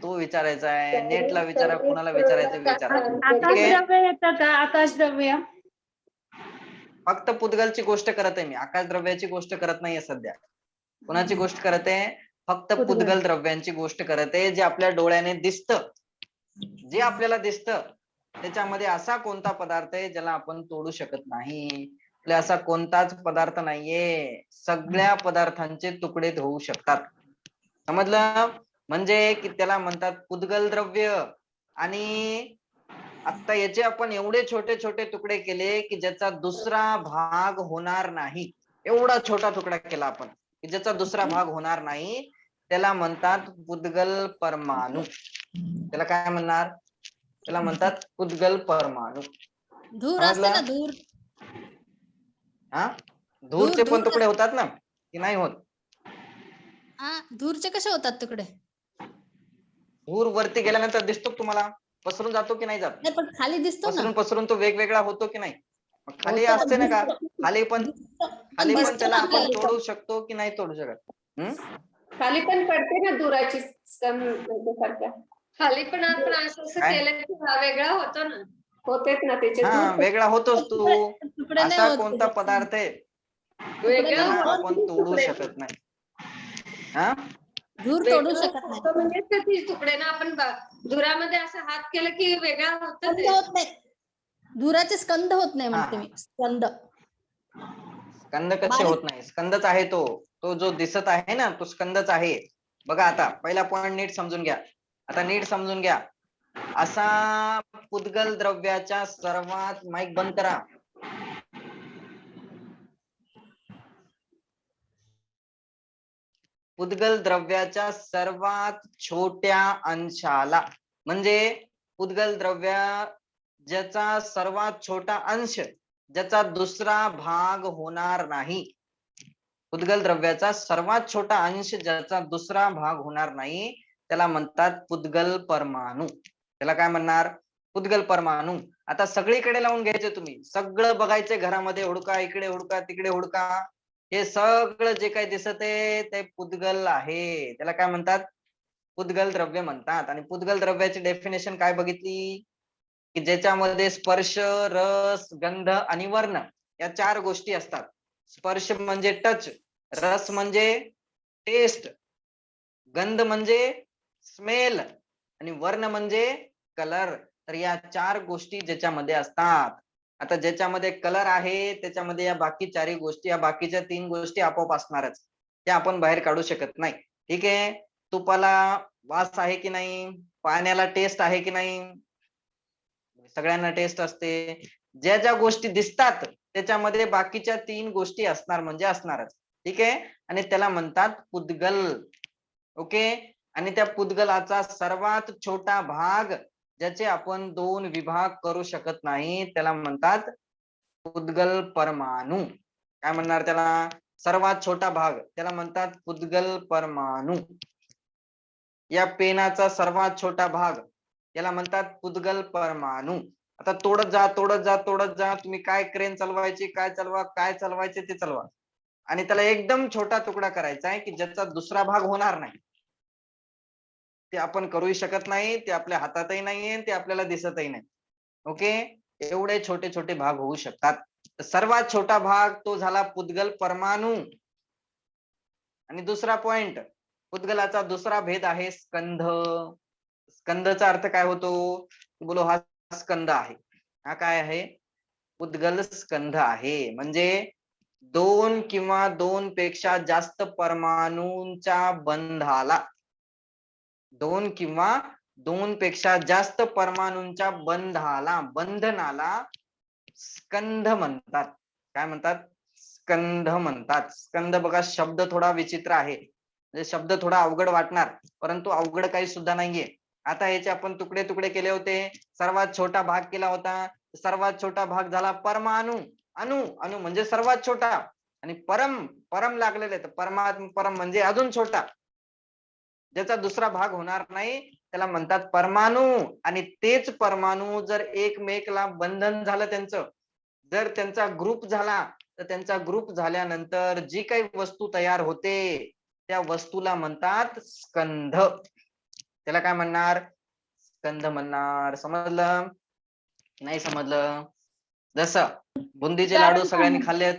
Speaker 1: तो विचारायचा आहे. नेटला विचारा, कुणाला विचारायचं विचारा. ठीक आहे,
Speaker 4: आकाशद्रव्य येतं का? आकाशद्रव्य
Speaker 1: फक्त पुद्गलची गोष्ट करत आहे मी, आकाश द्रव्याची गोष्ट करत नाहीये सध्या. कुणाची गोष्ट करत आहे? फक्त पुद्गल द्रव्यांची गोष्ट करत आहे, जे आपल्या डोळ्याने दिसतं, जे आपल्याला दिसतं त्याच्यामध्ये असा कोणता पदार्थ आहे ज्याला आपण तोडू शकत नाही. आपल्या असा कोणताच पदार्थ नाहीये, सगळ्या पदार्थांचे तुकडे होऊ शकतात. समजलं? म्हणजे की त्याला म्हणतात पुद्गल द्रव्य. आणि आता याचे आपण एवढे छोटे छोटे तुकडे केले की ज्याचा दुसरा भाग होणार नाही. एवढा छोटा तुकडा केला आपण की ज्याचा दुसरा भाग होणार नाही, त्याला म्हणतात पुद्गल परमाणु. त्याला काय म्हणणार? त्याला म्हणतात पुद्गल परमाणु.
Speaker 5: धूर असते ना, धूर.
Speaker 1: हा, धूरचे पण
Speaker 5: धूर
Speaker 1: तुकडे होतात ना की नाही होत?
Speaker 5: धूरचे कसे होतात तुकडे?
Speaker 1: धूर वरती गेल्यानंतर दिसतो का तुम्हाला? पसरून जातो की नाही जात?
Speaker 5: नाही, पण खाली दिसतो ना.
Speaker 1: पसरून पसरून तो वेगवेगळा होतो की नाही? मग खाली
Speaker 5: होतो,
Speaker 1: असते ना का? खाली पण
Speaker 5: दिसतो
Speaker 1: त्याला
Speaker 5: ना
Speaker 1: आपण
Speaker 5: खाली.
Speaker 1: तोडू शकतो की नाही तोडू शकत?
Speaker 3: खाली पण पडते ना दुराची सारख्या. खाली पण आपण असं असं
Speaker 1: काय?
Speaker 3: केलं की हा वेगळा होतो ना. होतेच ना त्याचे
Speaker 1: हा,
Speaker 3: दूर
Speaker 1: वेगळा होतोच तो.
Speaker 5: तुकडे नाही
Speaker 1: असा
Speaker 5: होत
Speaker 1: कोणता
Speaker 5: त्याचे.
Speaker 1: पदार्थ आहे
Speaker 3: वेगळा
Speaker 1: ज्याला
Speaker 3: होतो
Speaker 1: आपण तोडू शकत नाही? हा,
Speaker 5: धूर तोडू शकत नाही.
Speaker 3: म्हणजे ते तुकडे ना आपण धुरामध्ये असं हात केलं की वेगळा होतं
Speaker 5: स्कंद
Speaker 3: ते.
Speaker 5: होत नाही. धुराचे स्कंद होत नाही
Speaker 1: हा.
Speaker 5: म्हणते मी. स्कंद.
Speaker 1: स्कंद कसे
Speaker 5: बारीक.
Speaker 1: होत नाही? स्कंदच आहे तो. तो जो दिसत आहे ना तो स्कंदच आहे. बघा आता पहिला पॉइंट नीट समजून घ्या. आता नीट समजून घ्या. असा पुद्गल द्रव्याच्या सर्वात, माईक बंद करा. पुद्गल द्रव्याच्या सर्वात छोट्या अंशाला म्हणजे पुद्गल द्रव्य ज्याचा सर्वात छोटा अंश, ज्याचा दुसरा भाग होणार नाही. पुद्गल द्रव्याचा सर्वात छोटा अंश ज्याचा दुसरा भाग होणार नाही त्याला म्हणतात पुद्गल परमाणु. त्याला काय म्हणणार? पुद्गल परमाणु. आता सगळीकडे लावून घ्यायचे तुम्ही, सगळं बघायचे, घरामध्ये हुडका, इकडे हुडका, तिकडे हुडका. हे सगळं जे काही दिसत आहे ते पुद्गल आहे. त्याला काय म्हणतात? पुद्गल द्रव्य म्हणतात. आणि पुद्गल द्रव्याची डेफिनेशन काय बघितली? की ज्याच्यामध्ये स्पर्श, रस, गंध आणि वर्ण या 4 गोष्टी असतात. स्पर्श म्हणजे टच, रस म्हणजे टेस्ट, गंध म्हणजे स्मेल आणि वर्ण म्हणजे कलर. तर या 4 गोष्टी ज्याच्यामध्ये असतात. आता ज्याच्यामध्ये कलर आहे त्याच्यामध्ये या बाकी 4 गोष्टी, या बाकीच्या 3 गोष्टी आपोआप असणारच. त्या आपण बाहेर काढू शकत नाही. ठीक आहे? तुपाला वास आहे की नाही? पाण्याला टेस्ट आहे की नाही? सगळ्यांना टेस्ट असते. ज्या ज्या गोष्टी दिसतात त्याच्यामध्ये बाकीच्या 3 गोष्टी असणार म्हणजे असणारच. ठीक आहे? आणि त्याला म्हणतात पुद्गल. ओके? आणि त्या पुद्गलाचा सर्वात छोटा भाग ज्याचे आपण 2 विभाग करू शकत नाही त्याला म्हणतात पुद्गल परमाणु. काय म्हणणार त्याला? सर्वात छोटा भाग त्याला म्हणतात पुद्गल परमाणु. या पेनाचा सर्वात छोटा भाग याला म्हणतात पुद्गल परमाणु. आता तोडत जा तोडत जा तोडत जा, तुम्ही काय क्रेन चालवायची, काय चालवा, काय चालवायचे ते चालवा, आणि त्याला एकदम छोटा तुकडा करायचा आहे की ज्याचा दुसरा भाग होणार नाही. ते आपण करूही शकत नाही, ते आपल्या हातातही नाहीये, ते आपल्याला दिसतही नाही. ओके? एवढे छोटे छोटे भाग होऊ शकतात. सर्वात छोटा भाग तो झाला पुद्गल परमाणु. आणि दुसरा पॉइंट, पुद्गलाचा दुसरा भेद आहे स्कंध. स्कंदचा अर्थ काय होतो? बोलो, हा स्कंद आहे. हा काय आहे? पुद्गल स्कंध आहे. म्हणजे दोन किंवा दोन पेक्षा जास्त परमाणूंच्या बंधाला, दोन किंवा दोन पेक्षा जास्त परमाणूंच्या बंधनाला स्कंध म्हणतात. काय म्हणतात? स्कंध म्हणतात. स्कंध बघा, शब्द थोडा विचित्र आहे, म्हणजे शब्द थोडा अवघड वाटणार, परंतु अवघड काही सुद्धा नाहीये. आता याचे आपण तुकडे तुकडे केले होते, सर्वात छोटा भाग केला होता. सर्वात छोटा भाग झाला परमाणू. अणु म्हणजे सर्वात छोटा, आणि परम लागलेले तर परम म्हणजे अजून छोटा, ज्याचा दुसरा भाग होणार नाही, त्याला म्हणतात परमाणू. आणि तेच परमाणू जर एकमेकला बंधन झालं त्यांचं, जर त्यांचा ग्रुप झाला, तर त्यांचा ग्रुप झाल्यानंतर जी काही वस्तू तयार होते त्या वस्तूला म्हणतात स्कंध. त्याला काय म्हणणार? स्कंध म्हणणार. समजलं? नाही समजलं? जसं बुंदीचे लाडू सगळ्यांनी खाल्लेत,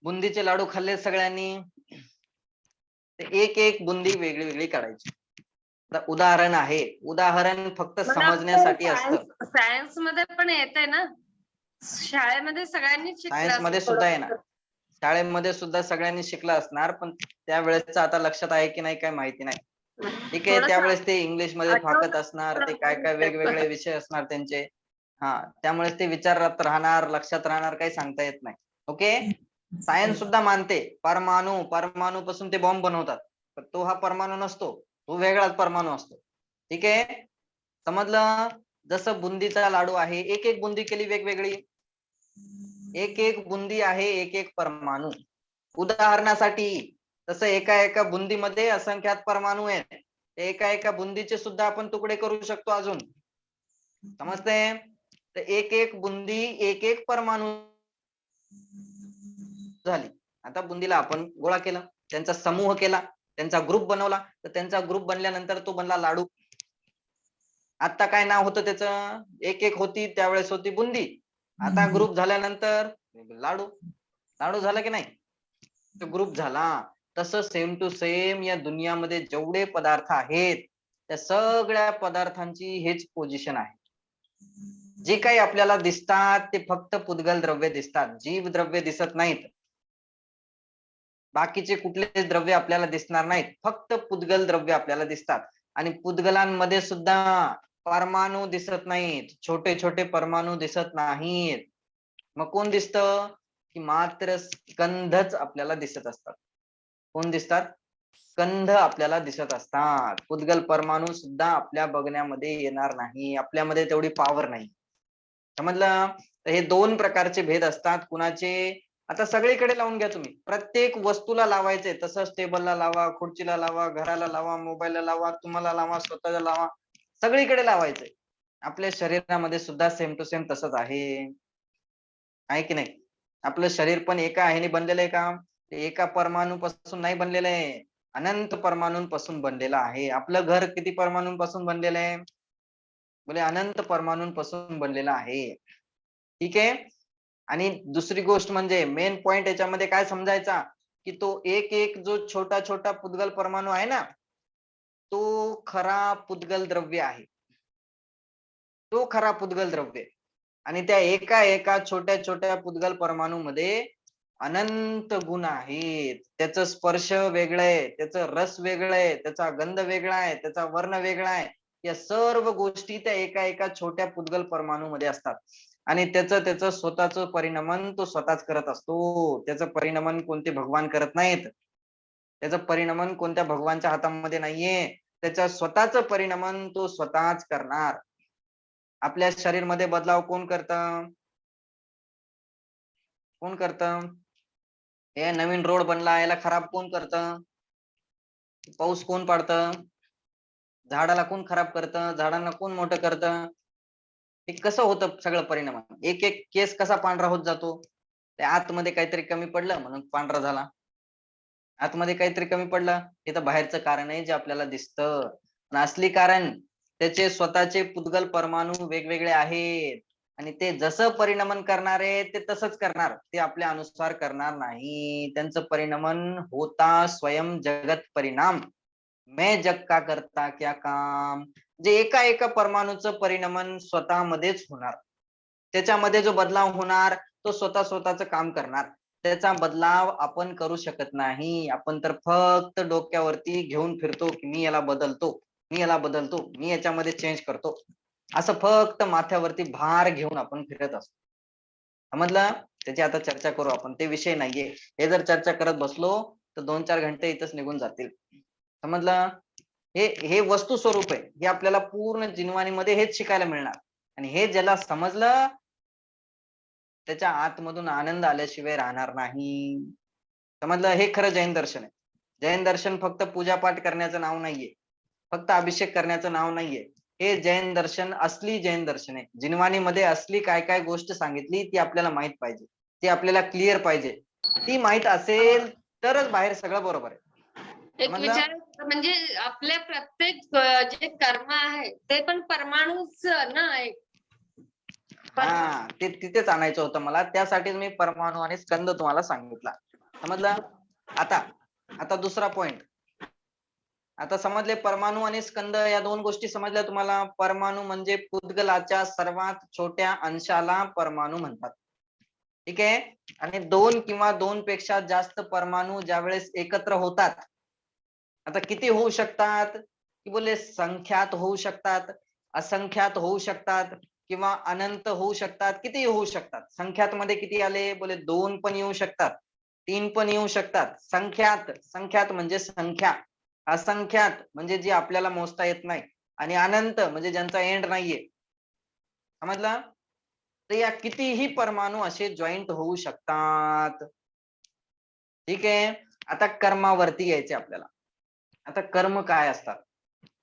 Speaker 1: बुंदीचे लाडू खाल्लेत सगळ्यांनी, एक एक बुंदी वेगळी वेगळी काढायची. उदाहरण आहे, उदाहरण फक्त समजण्यासाठी असतं.
Speaker 3: सायन्स मध्ये पण येते ना, शाळेमध्ये सगळ्यांनी
Speaker 1: सायन्स मध्ये सुद्धा येणार, शाळेमध्ये सुद्धा सगळ्यांनी शिकलं असणार, पण त्यावेळेस आता लक्षात आहे की नाही काय माहिती नाही. ठीक आहे, त्यावेळेस ते इंग्लिश मध्ये फाकत असणार, ते काय काय वेगवेगळे विषय असणार त्यांचे. हा, त्यामुळे ते विचारात राहणार, लक्षात राहणार, काही सांगता येत नाही. ओके, सायन्स सुद्धा मानते परमाणू पासून ते बॉम्ब बनवतात, तर तो हा परमाणू नसतो, तो वेगळाच परमाणू असतो. ठीक आहे, समजलं? जसं बुंदीचा लाडू आहे, एक एक बुंदी केली वेगवेगळी, एक एक बुंदी आहे, एक एक परमाणू. उदाहरणासाठी तसं एका एका बुंदीमध्ये असंख्यात परमाणू आहेत, एका एका बुंदीचे सुद्धा आपण तुकडे करू शकतो अजून. समजते? तर एक एक बुंदी एक एक परमाणू झाली. आता बुंदीला आपण गोळा केला, त्यांचा समूह केला, त्यांचा ग्रुप बनवला, तर त्यांचा ग्रुप बनल्यानंतर तो बनला लाडू. आता काय नाव होतं त्याचं? एक एक होती त्यावेळेस होती बुंदी, आता ग्रुप झाल्यानंतर लाडू. लाडू झाला की नाही? तो ग्रुप झाला. तसं सेम टू सेम या दुनियामध्ये जेवढे पदार्थ आहेत त्या सगळ्या पदार्थांची हेच पोझिशन आहे. जे काही आपल्याला दिसतात ते फक्त पुद्गल द्रव्य दिसतात, जीव द्रव्य दिसत नाहीत. बाकीचे कुठलेच द्रव्य आपल्याला दिसणार नाहीत, फक्त पुद्गल द्रव्य आपल्याला दिसतात. आणि पुद्गलांमध्ये सुद्धा परमाणू दिसत नाहीत, छोटे छोटे परमाणू दिसत नाहीत. मग कोण दिसतं? की मात्र स्कंधच आपल्याला दिसत असतात. कोण दिसतात? स्कंध आपल्याला दिसत असतात. पुद्गल परमाणू सुद्धा आपल्या बघण्यामध्ये येणार नाही, आपल्यामध्ये तेवढी पॉवर नाही. समजलं? तर हे दोन प्रकारचे भेद असतात. कुणाचे? आता सगळीकडे लावून घ्या तुम्ही, प्रत्येक वस्तूला लावायचे, तसंच टेबलला लावा, खुर्चीला लावा, घराला लावा, मोबाईलला लावा, तुम्हाला लावा, स्वतःला लावा, सगळीकडे लावायचंय. आपल्या शरीरामध्ये सुद्धा सेम टू सेम तसंच आहे की नाही? आपलं शरीर पण एका ह्याने बनलेलं आहे का? एका परमाणू पासून नाही बनलेलं आहे, अनंत परमाणूंपासून बनलेलं आहे. आपलं घर किती परमाणूंपासून बनलेलं आहे? बोले अनंत परमाणूंपासून बनलेलं आहे. ठीक आहे. आणि दुसरी गोष्ट म्हणजे मेन पॉइंट याच्यामध्ये काय समजायचा, की तो एक एक जो छोटा छोटा पुद्गल परमाणू आहे ना, तो खरा पुद्गल द्रव्य आहे, तो खरा पुद्गल द्रव्य. आणि त्या एका एका छोट्या छोट्या पुद्गल परमाणू मध्ये अनंत गुण आहेत. त्याचा स्पर्श वेगळा आहे, त्याचा रस वेगळा आहे, त्याचा गंध वेगळा आहे, त्याचा वर्ण वेगळा आहे. या सर्व गोष्टी त्या एका एका छोट्या पुद्गल परमाणू मध्ये असतात. आणि त्याचं स्वतःच परिणमन तो स्वतःच करत असतो. त्याचं परिणमन कोणते भगवान करत नाहीत, त्याचं परिणमन कोणत्या भगवानच्या हातामध्ये नाहीये. त्याच्या स्वतःच परिणमन तो स्वतःच करणार. आपल्या शरीरमध्ये बदलाव कोण करतं? कोण करतं? हे नवीन रोड बनला, याला खराब कोण करतं? पाऊस कोण पाडतं? झाडाला कोण खराब करतं? झाडांना कोण मोठं करतं? हे कसं होतं सगळं परिणाम? एक एक केस कसा पांढरा होत जातो? ते आतमध्ये काहीतरी कमी पडलं म्हणून पांढरा झाला. आतमध्ये काहीतरी कमी पडलं, हे तर बाहेरचं कारण आहे जे आपल्याला दिसतं. पण असली कारण त्याचे स्वतःचे पुद्गल परमाणू वेगवेगळे आहेत. आणि ते जसं परिणमन करणार आहे ते तसंच करणार, ते आपल्या अनुसार करणार नाही. त्यांचं परिणमन होता स्वयं जगत परिणाम, मैं जग का करता क्या काम. जे एका एका परमाणूचं परिणमन स्वतःमध्येच होणार, त्याच्यामध्ये जो बदलाव होणार तो स्वतःच काम करणार. त्याचा बदलाव आपण करू शकत नाही. आपण तर फक्त डोक्यावरती घेऊन फिरतो की मी याला बदलतो, मी याला बदलतो, मी याच्यामध्ये चेंज करतो, असं फक्त माथ्यावरती भार घेऊन आपण फिरत असतो. समजलं? त्याची आता चर्चा करू आपण, ते विषय नाहीये. हे जर चर्चा करत बसलो तर 2-4 घंटे इथंच निघून जातील. समजलं? हे वस्तू स्वरूप आहे. हे आपल्याला पूर्ण जिनवाणीमध्ये हेच शिकायला मिळणार. आणि हे ज्याला समजलं त्याच्या आतमधून आनंद आल्याशिवाय राहणार नाही. समजलं? हे खरं जैन दर्शन आहे. जैन दर्शन फक्त पूजापाठ करण्याचं नाव नाहीये, फक्त अभिषेक करण्याचं नाव नाहीये. हे जैन दर्शन असली जैन दर्शन आहे. जिनवाणीमध्ये असली काय काय गोष्ट सांगितली ती आपल्याला माहित पाहिजे, ती आपल्याला क्लिअर पाहिजे. ती माहित असेल तरच बाहेर सगळं बरोबर आहे.
Speaker 3: एक
Speaker 1: समजलं?
Speaker 3: विचार म्हणजे आपल्या प्रत्येक जे कर्म आहे ते पण परमाणूच ना एक.
Speaker 1: हा, ते तिथेच आणायचं होतं मला. त्यासाठीच मी परमाणू आणि स्कंद तुम्हाला सांगितला. समजलं? आता दुसरा पॉइंट. आता समजले परमाणू आणि स्कंद या दोन गोष्टी समजल्या तुम्हाला. परमाणू म्हणजे पुद्गलाच्या सर्वात छोट्या अंशाला परमाणू म्हणतात. ठीक आहे. आणि 2 किंवा 2 पेक्षा जास्त परमाणू ज्यावेळेस एकत्र होतात, आता किती होऊ शकतात की बोले संख्यात होऊ शकतात, असंख्यात होऊ शकतात किंवा अनंत होऊ शकतात, किती होऊ शकतात. संख्यात मध्ये किती आले बोले 2 पण येऊ शकतात, 3 पण येऊ शकतात. संख्यात म्हणजे संख्या, असंख्यात म्हणजे जी आपल्याला मोजता येत नाही, आणि अनंत म्हणजे ज्यांचा एंड नाहीये. समजलं? तर या कितीही परमाणू असे जॉईंट होऊ शकतात. ठीक आहे. आता कर्मावरती यायचे आपल्याला. आता कर्म काय असतात?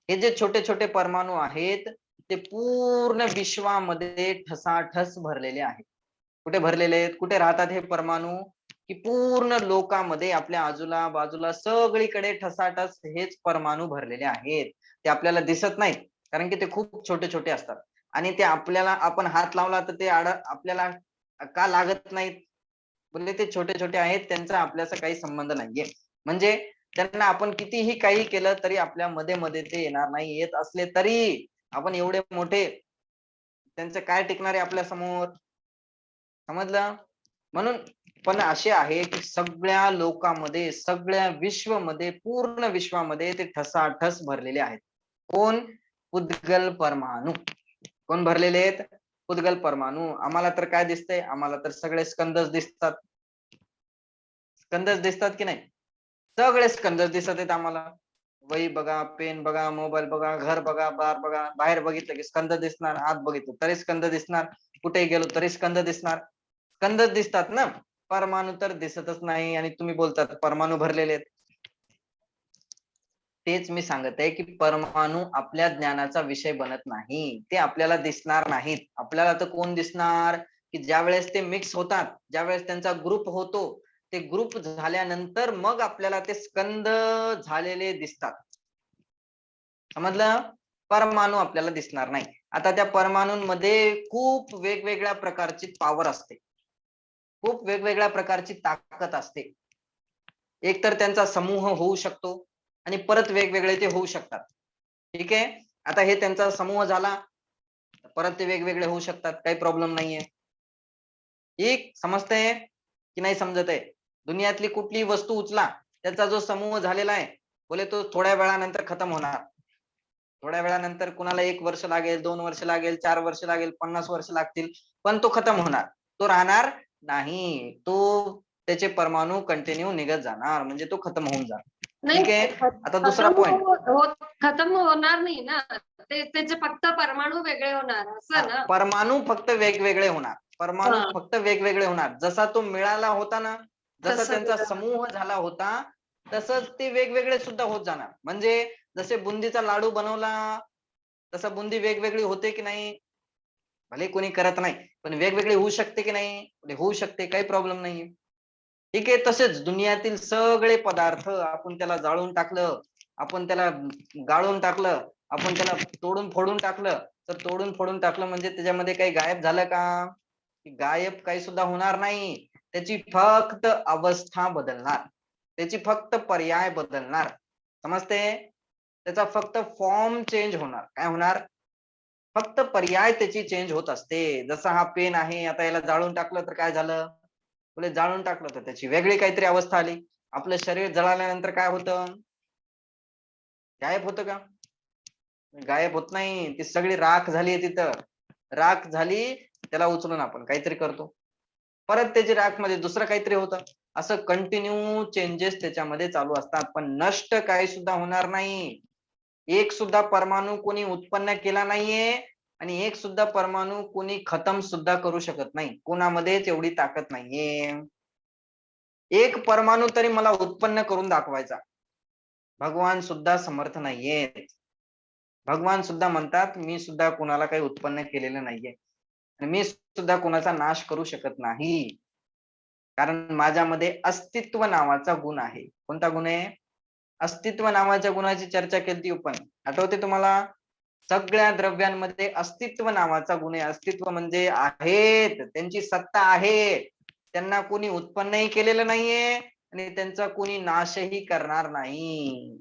Speaker 1: हे जे छोटे छोटे परमाणू आहेत ते पूर्ण विश्वामध्ये ठसाठस भरलेले आहेत. कुठे भरलेले आहेत? कुठे राहतात हे परमाणू? की पूर्ण लोकामध्ये आपल्या आजूला बाजूला सगळीकडे ठसाठस हेच परमाणू भरलेले आहेत. ते आपल्याला दिसत नाहीत कारण की ते खूप छोटे छोटे असतात. आणि ते आपल्याला आपण हात लावला तर ते आपल्याला का लागत नाहीत? म्हणजे ते छोटे छोटे आहेत, त्यांचा आपल्याचा काही संबंध नाहीये. म्हणजे त्यांना आपण कितीही काही केलं तरी आपल्या मध्ये मध्ये ते येणार नाही. येत असले तरी आपण एवढे मोठे, त्यांचं काय टिकणार आहे आपल्या समोर? समजलं? म्हणून पण असे आहे की सगळ्या लोकांमध्ये, सगळ्या विश्वमध्ये, पूर्ण विश्वामध्ये ते ठसाठस भरलेले आहेत. कोण? उद्गल परमाणू. कोण भरलेले आहेत? उद्गल परमाणू. आम्हाला तर काय दिसतंय? आम्हाला तर सगळे स्कंदच दिसतात. स्कंदच दिसतात की नाही? सगळे स्कंदच दिसत आहेत आम्हाला. वही बघा, पेन बघा, मोबाईल बघा, घर बघा, बार बघा. बाहेर बघितलं की स्कंद दिसणार, आत बघितलं तरी स्कंद दिसणार, कुठे गेलो तरी स्कंद दिसणार. स्कंदच दिसतात ना. परमाणू तर दिसतच नाही आणि तुम्ही बोलतात परमाणू भरलेले आहेत. तेच मी सांगत आहे की परमाणू आपल्या ज्ञानाचा विषय बनत नाही. ते आपल्याला दिसणार नाहीत. आपल्याला तर कोण दिसणार? की ज्या वेळेस ते मिक्स होतात, ज्या वेळेस त्यांचा ग्रुप होतो, ते ग्रुप झाल्यानंतर मग आपल्याला ते स्कंद झालेले दिसतात. समजलं? परमाणू आपल्याला दिसणार नाही. आता त्या परमाणूंमध्ये खूप वेगवेगळ्या प्रकारची पॉवर असते, खूप वेगवेगळ्या प्रकारची ताकद असते. एक तर त्यांचा समूह होऊ शकतो आणि परत वेगवेगळे ते होऊ शकतात. ठीक आहे. आता हे त्यांचा समूह झाला, परत ते वेगवेगळे होऊ शकतात, काही प्रॉब्लेम नाहीये. ठीक समजतंय की नाही समजत आहे? दुनियातली कुठली वस्तू उचला, त्याचा जो समूह झालेला आहे बोले तो थोड्या वेळानंतर खतम होणार. थोड्या वेळानंतर कुणाला 1 वर्ष लागेल, 2 वर्ष लागेल, 4 वर्ष लागेल, 50 वर्ष लागतील, पण तो खतम होणार. तो राहणार नाही. तो त्याचे परमाणू कंटिन्यू निघत जाणार, म्हणजे तो खतम होऊन जाणार.
Speaker 3: नाही,
Speaker 1: ठीक आहे. आता दुसरा पॉइंट.
Speaker 3: खतम होणार नाही ना. त्याचे फक्त परमाणू वेगळे होणार असं ना.
Speaker 1: परमाणू फक्त वेगवेगळे होणार. परमाणू
Speaker 3: हा.
Speaker 1: फक्त वेगवेगळे होणार. जसा तो मिळाला होता ना, जसा
Speaker 3: तसं
Speaker 1: त्यांचा
Speaker 3: वेगळं.
Speaker 1: समूह झाला होता, तसंच ते वेगवेगळे सुद्धा होत जाणार. म्हणजे जसे बुंदीचा लाडू बनवला तसं बुंदी वेगवेगळी होते की नाही? भले कोणी करत नाही, पण वेगवेगळी होऊ शकते की नाही? होऊ शकते, काही प्रॉब्लेम नाही. ठीक आहे. तसेच दुनियातील सगळे पदार्थ आपण त्याला जाळून टाकलं, आपण त्याला गाळून टाकलं, आपण त्याला तोडून फोडून टाकलं, तर तोडून फोडून टाकलं म्हणजे त्याच्यामध्ये काही गायब झालं का? गायब काही सुद्धा होणार नाही. त्याची फक्त अवस्था बदलणार, त्याची फक्त पर्याय बदलणार. समजते? त्याचा फक्त फॉर्म चेंज होणार. काय होणार? फक्त पर्याय त्याची चेंज होत असते. जसा हा पेन आहे, आता याला जाळून टाकलं तर काय झालं? तुला जाळून टाकलं तर त्याची वेगळी काहीतरी अवस्था आली. आपलं शरीर जळाल्यानंतर काय होतं? गायब होतं का? गायब होत नाही. ती सगळी राख झाली तिथं. राख झाली, त्याला उचलून आपण काहीतरी करतो. परत त्याची राख मध्ये दुसरं काहीतरी होतं. असं कंटिन्यू चेंजेस त्याच्यामध्ये चालू असतात, पण नष्ट काही सुद्धा होणार नाही. एक सुद्धा परमाणू कोणी उत्पन्न केला नाहीये आणि एक सुद्धा परमाणू कोणी खतम सुद्धा करू शकत नाही. कोणामध्येच एवढी ताकद नाहीये. एक परमाणू तरी मला उत्पन्न करून दाखवायचा. भगवान सुद्धा समर्थ नाहीयेत. भगवान सुद्धा म्हणतात, मी सुद्धा कुणाला काही उत्पन्न केलेलं नाहीये आणि मी सुद्धा कुणाचा नाश करू शकत नाही. कारण माझ्यामध्ये अस्तित्व नावाचा गुण आहे. कोणता गुण आहे? अस्तित्व नावाच्या गुणाची चर्चा केली आपण. आठवते तुम्हाला? सगळ्या द्रव्यांमध्ये अस्तित्व नावाचा गुण आहे. अस्तित्व म्हणजे आहेत, त्यांची सत्ता आहे. त्यांना कोणी उत्पन्नही केलेलं नाहीये आणि त्यांचा कोणी नाशही करणार नाही.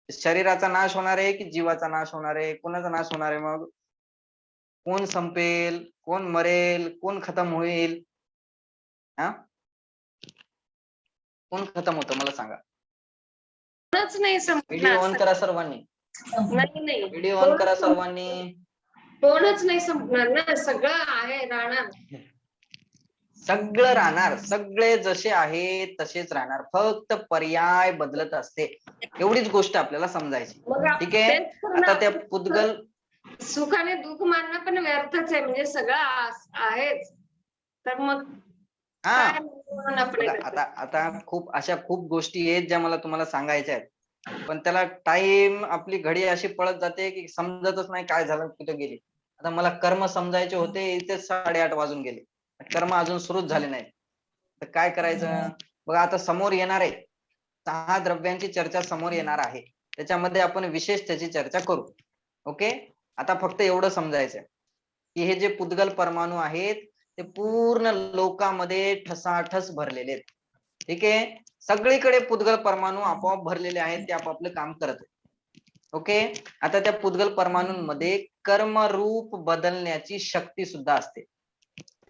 Speaker 1: शरीराचा नाश होणार आहे की जीवाचा नाश होणार आहे? कोणाचा नाश होणार आहे मग? कोण संपेल? कोण मरेल? कोण खतम होईल? हा, कोण खतम होतं मला सांगा?
Speaker 3: कोणच नाही
Speaker 1: व्हिडिओ ऑन
Speaker 3: संपणार.
Speaker 1: करा सर्वांनी.
Speaker 3: नाही
Speaker 1: व्हिडिओ ऑन करा सर्वांनी.
Speaker 3: कोणच नाही संपणार ना, सगळं आहे राहणार.
Speaker 1: सगळं राहणार. सगळे जसे आहेत तसेच राहणार. फक्त पर्याय बदलत असते. एवढीच गोष्ट आपल्याला समजायची.
Speaker 3: मग
Speaker 1: ठीक आहे.
Speaker 3: तेच तर ना,
Speaker 1: आता त्या पुद्गल
Speaker 3: सुखाने दुःख मानणं पण व्यर्थच आहे. म्हणजे सगळं आहेच, तर मग
Speaker 1: हा
Speaker 3: काय म्हणून
Speaker 1: बघा,
Speaker 3: आपल्याकडे?
Speaker 1: आता खूप गोष्टी आहेत ज्या मला तुम्हाला सांगायच्या आहेत, पण त्याला टाइम, आपली घडी अशी पळत जाते की समजतच नाही काय झालं, कुठे गेली. आता मला कर्म समजायचे होते, इथे 8:30 वाजून गेले. कर्म अजून सुरूच झाले नाही. तर काय करायचं? बघा, आता समोर येणार आहे 6 द्रव्यांची चर्चा समोर येणार आहे. त्याच्यामध्ये आपण विशेष त्याची चर्चा करू. ओके. आता फक्त एवढं समजायचं की हे जे पुद्गल परमाणू आहेत ते पूर्ण लोकांमध्ये ठसाठस भरलेले आहेत. ठीक आहे. सगळीकडे पुद्गल परमाणू आपोआप भरलेले आहेत. ते आपापलं काम करत आहेत. ओके. आता त्या पुद्गल परमाणूंमध्ये कर्मरूप बदलण्याची शक्ती सुद्धा असते.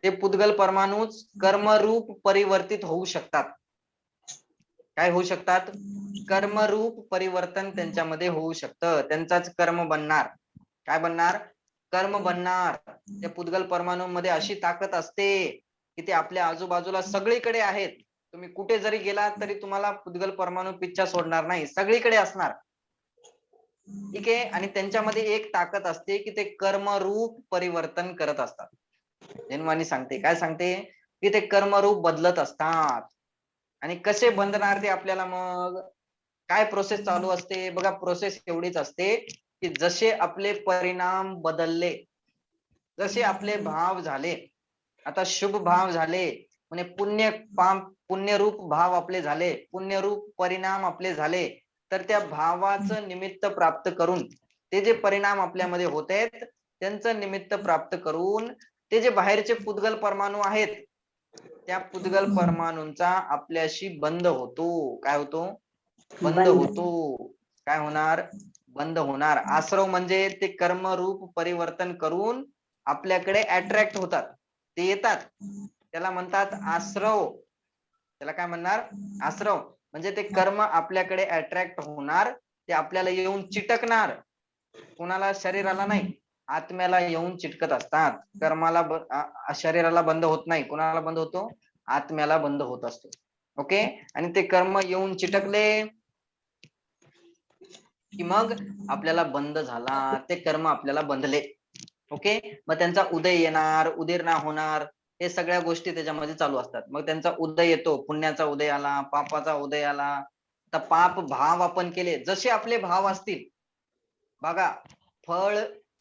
Speaker 1: ते पुद्गल परमाणूच कर्मरूप परिवर्तित होऊ शकतात. काय होऊ शकतात? कर्मरूप परिवर्तन त्यांच्यामध्ये होऊ शकतं. त्यांचाच कर्म बनणार. काय बनणार? कर्म बनणार. त्या पुद्गल परमाणूंमध्ये अशी ताकद असते की ते आपल्या आजूबाजूला सगळीकडे आहेत. तुम्ही कुठे जरी गेलात तरी तुम्हाला पुद्गल परमाणू पिच्छा सोडणार नाही. सगळीकडे असणार. ठीक आहे. आणि त्यांच्यामध्ये एक ताकद असते की ते कर्मरूप परिवर्तन करत असतात. जन्मानी सांगते, काय सांगते? की ते कर्मरूप बदलत असतात. आणि कसे बंधणार ते आपल्याला मग काय प्रोसेस चालू असते? बघा, प्रोसेस एवढीच असते की जसे आपले परिणाम बदलले, जसे आपले भाव झाले, आता शुभ भाव झाले म्हणजे पुण्यरूप भाव आपले झाले, पुण्यरूप परिणाम आपले झाले, तर त्या भावाचं निमित्त प्राप्त करून ते जे परिणाम आपल्यामध्ये होत आहेत त्यांचं निमित्त प्राप्त करून ते जे बाहेरचे पुद्गल परमाणू आहेत त्या पुद्गल परमाणूंचा आपल्याशी बंध होतो. काय होतो? बंध होतो. काय होणार? बंद होणार. आश्रव म्हणजे ते कर्मरूप परिवर्तन करून आपल्याकडे अट्रॅक्ट होतात. ते येतात, त्याला म्हणतात आश्रव. त्याला काय म्हणणार? आश्रव. म्हणजे ते कर्म आपल्याकडे अट्रॅक्ट होणार, ते आपल्याला येऊन चिटकणार. कोणाला? शरीराला नाही, आत्म्याला येऊन चिटकत असतात. कर्माला शरीराला बंद होत नाही. कोणाला बंद होतो? आत्म्याला बंद होत असतो. ओके. आणि ते कर्म येऊन चिटकले की मग आपल्याला बंद झाला, ते कर्म आपल्याला बंधले. ओके. मग त्यांचा उदय येणार, उदीर्णा होणार, हे सगळ्या गोष्टी त्याच्यामध्ये चालू असतात. मग त्यांचा उदय येतो, पुण्याचा उदय आला, पापाचा उदय आला. तर पाप भाव आपण केले, जसे आपले भाव असतील. बघा, फळ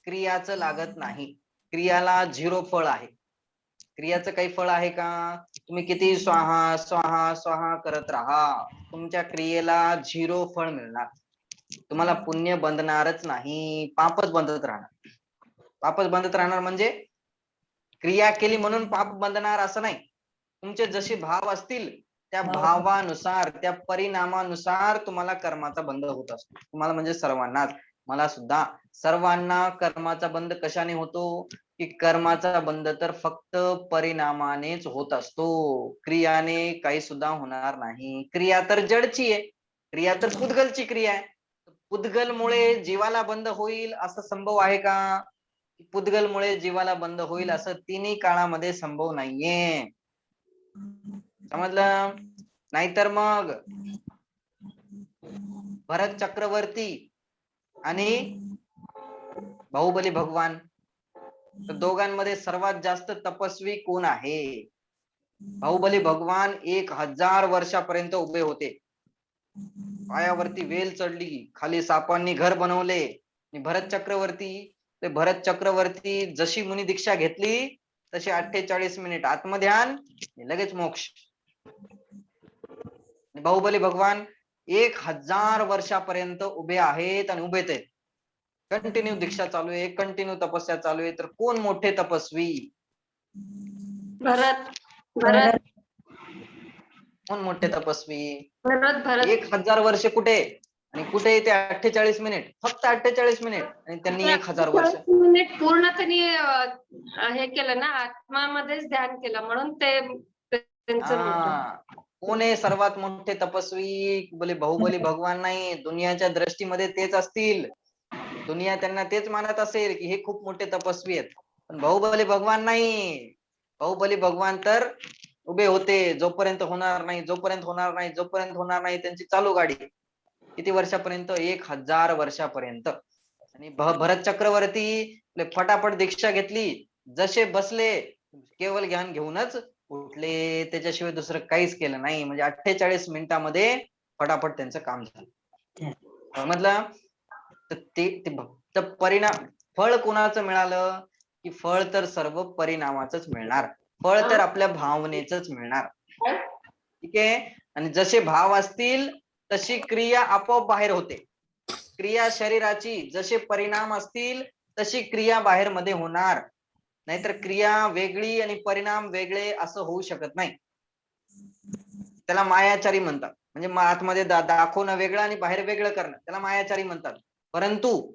Speaker 1: क्रियाचं लागत नाही. क्रियाला 0 फळ आहे. क्रियाचं काही फळ आहे का? तुम्ही किती स्वाहा स्वाहा स्वाहा करत राहा, तुमच्या क्रियेला 0 फळ मिळणार. तुम्हाला पुण्य बंधणारच नाही, पापच बंधत राहणार. पापच बंधत राहणार म्हणजे क्रिया केली म्हणून पाप बंधणार असं नाही. तुमचे जसे भाव असतील त्या भावानुसार, त्या परिणामानुसार तुम्हाला कर्माचा बंध होत असतो. तुम्हाला म्हणजे सर्वांनाच. मला सुद्धा. सर्वांना कर्माचा बंध कशाने होतो? की कर्माचा बंध तर फक्त परिणामानेच होत असतो, क्रियाने काही सुद्धा होणार नाही. क्रिया तर जडची आहे, क्रिया तर पुद्गलची क्रिया आहे. पुद्गलमुळे जीवाला बंध होईल असं संभव आहे का? पुद्गलमुळे जीवाला बंध होईल असं तिन्ही काळामध्ये संभव नाहीये. समजलं? नाहीतर मग भरत चक्रवर्ती आणि बाहुबली भगवान, तर दोघांमध्ये सर्वात जास्त तपस्वी कोण आहे? बाहुबली भगवान 1000 वर्षापर्यंत उभे होते. पायावरती वेल चढली, खाली सापांनी घर बनवले. आणि भरत चक्रवर्ती जशी मुनी दीक्षा घेतली तशी 48 मिनिट आत्मध्यान, लगेच मोक्ष. बाहुबली भगवान 1000 वर्षापर्यंत उभे आहेत आणि उभेच आहेत. कंटिन्यू दीक्षा चालू आहे, कंटिन्यू तपस्या चालू आहे. तर कोण मोठे तपस्वी?
Speaker 3: भरत भरत
Speaker 1: कोण मोठे तपस्वी?
Speaker 3: भरत भरत
Speaker 1: 1000 वर्ष कुठे आणि कुठे ते 48 मिनिट, फक्त 48 मिनिट, आणि त्यांनी 1000 वर्ष.
Speaker 3: मिनिट पूर्ण त्यांनी हे केलं ना, आत्मामध्येच ध्यान केलं, म्हणून ते त्यांचं मोठं.
Speaker 1: हा, कोण आहे सर्वात मोठे तपस्वी? बोले बाहुबली भगवान नाही. दुनियाच्या दृष्टीमध्ये तेच असतील, दुनिया त्यांना तेच मानत असेल की हे खूप मोठे तपस्वी आहेत, पण बाहुबली भगवान नाही. बाहुबली भगवान तर उभे होते, जोपर्यंत होणार नाही, जोपर्यंत होणार नाही, जोपर्यंत होणार नाही, त्यांची चालू गाडी. किती वर्षापर्यंत? 1000 वर्षापर्यंत. आणि भरत चक्रवर्ती फटाफट दीक्षा घेतली, जसे बसले केवळ ज्ञान घेऊनच उठले, त्याच्याशिवाय दुसरं काहीच केलं नाही. म्हणजे 48 मिनिटामध्ये फटाफट त्यांचं काम झालं. समजलं? तर परिणाम, फळ कोणाचं मिळालं? की फळ तर सर्व परिणामाचंच मिळणार, फळ तर आपल्या भावनेचंच मिळणार. ठीक आहे. आणि जसे भाव असतील तशी क्रिया आपोआप बाहेर होते. क्रिया शरीराची जसे परिणाम असतील तशी क्रिया बाहेर मध्ये होणार. नाहीतर क्रिया वेगळी आणि परिणाम वेगळे असं होऊ शकत नाही. त्याला मायाचारी म्हणतात. म्हणजे आतमध्ये दाखवणं वेगळं आणि बाहेर वेगळं करणं, त्याला मायाचारी म्हणतात. परंतु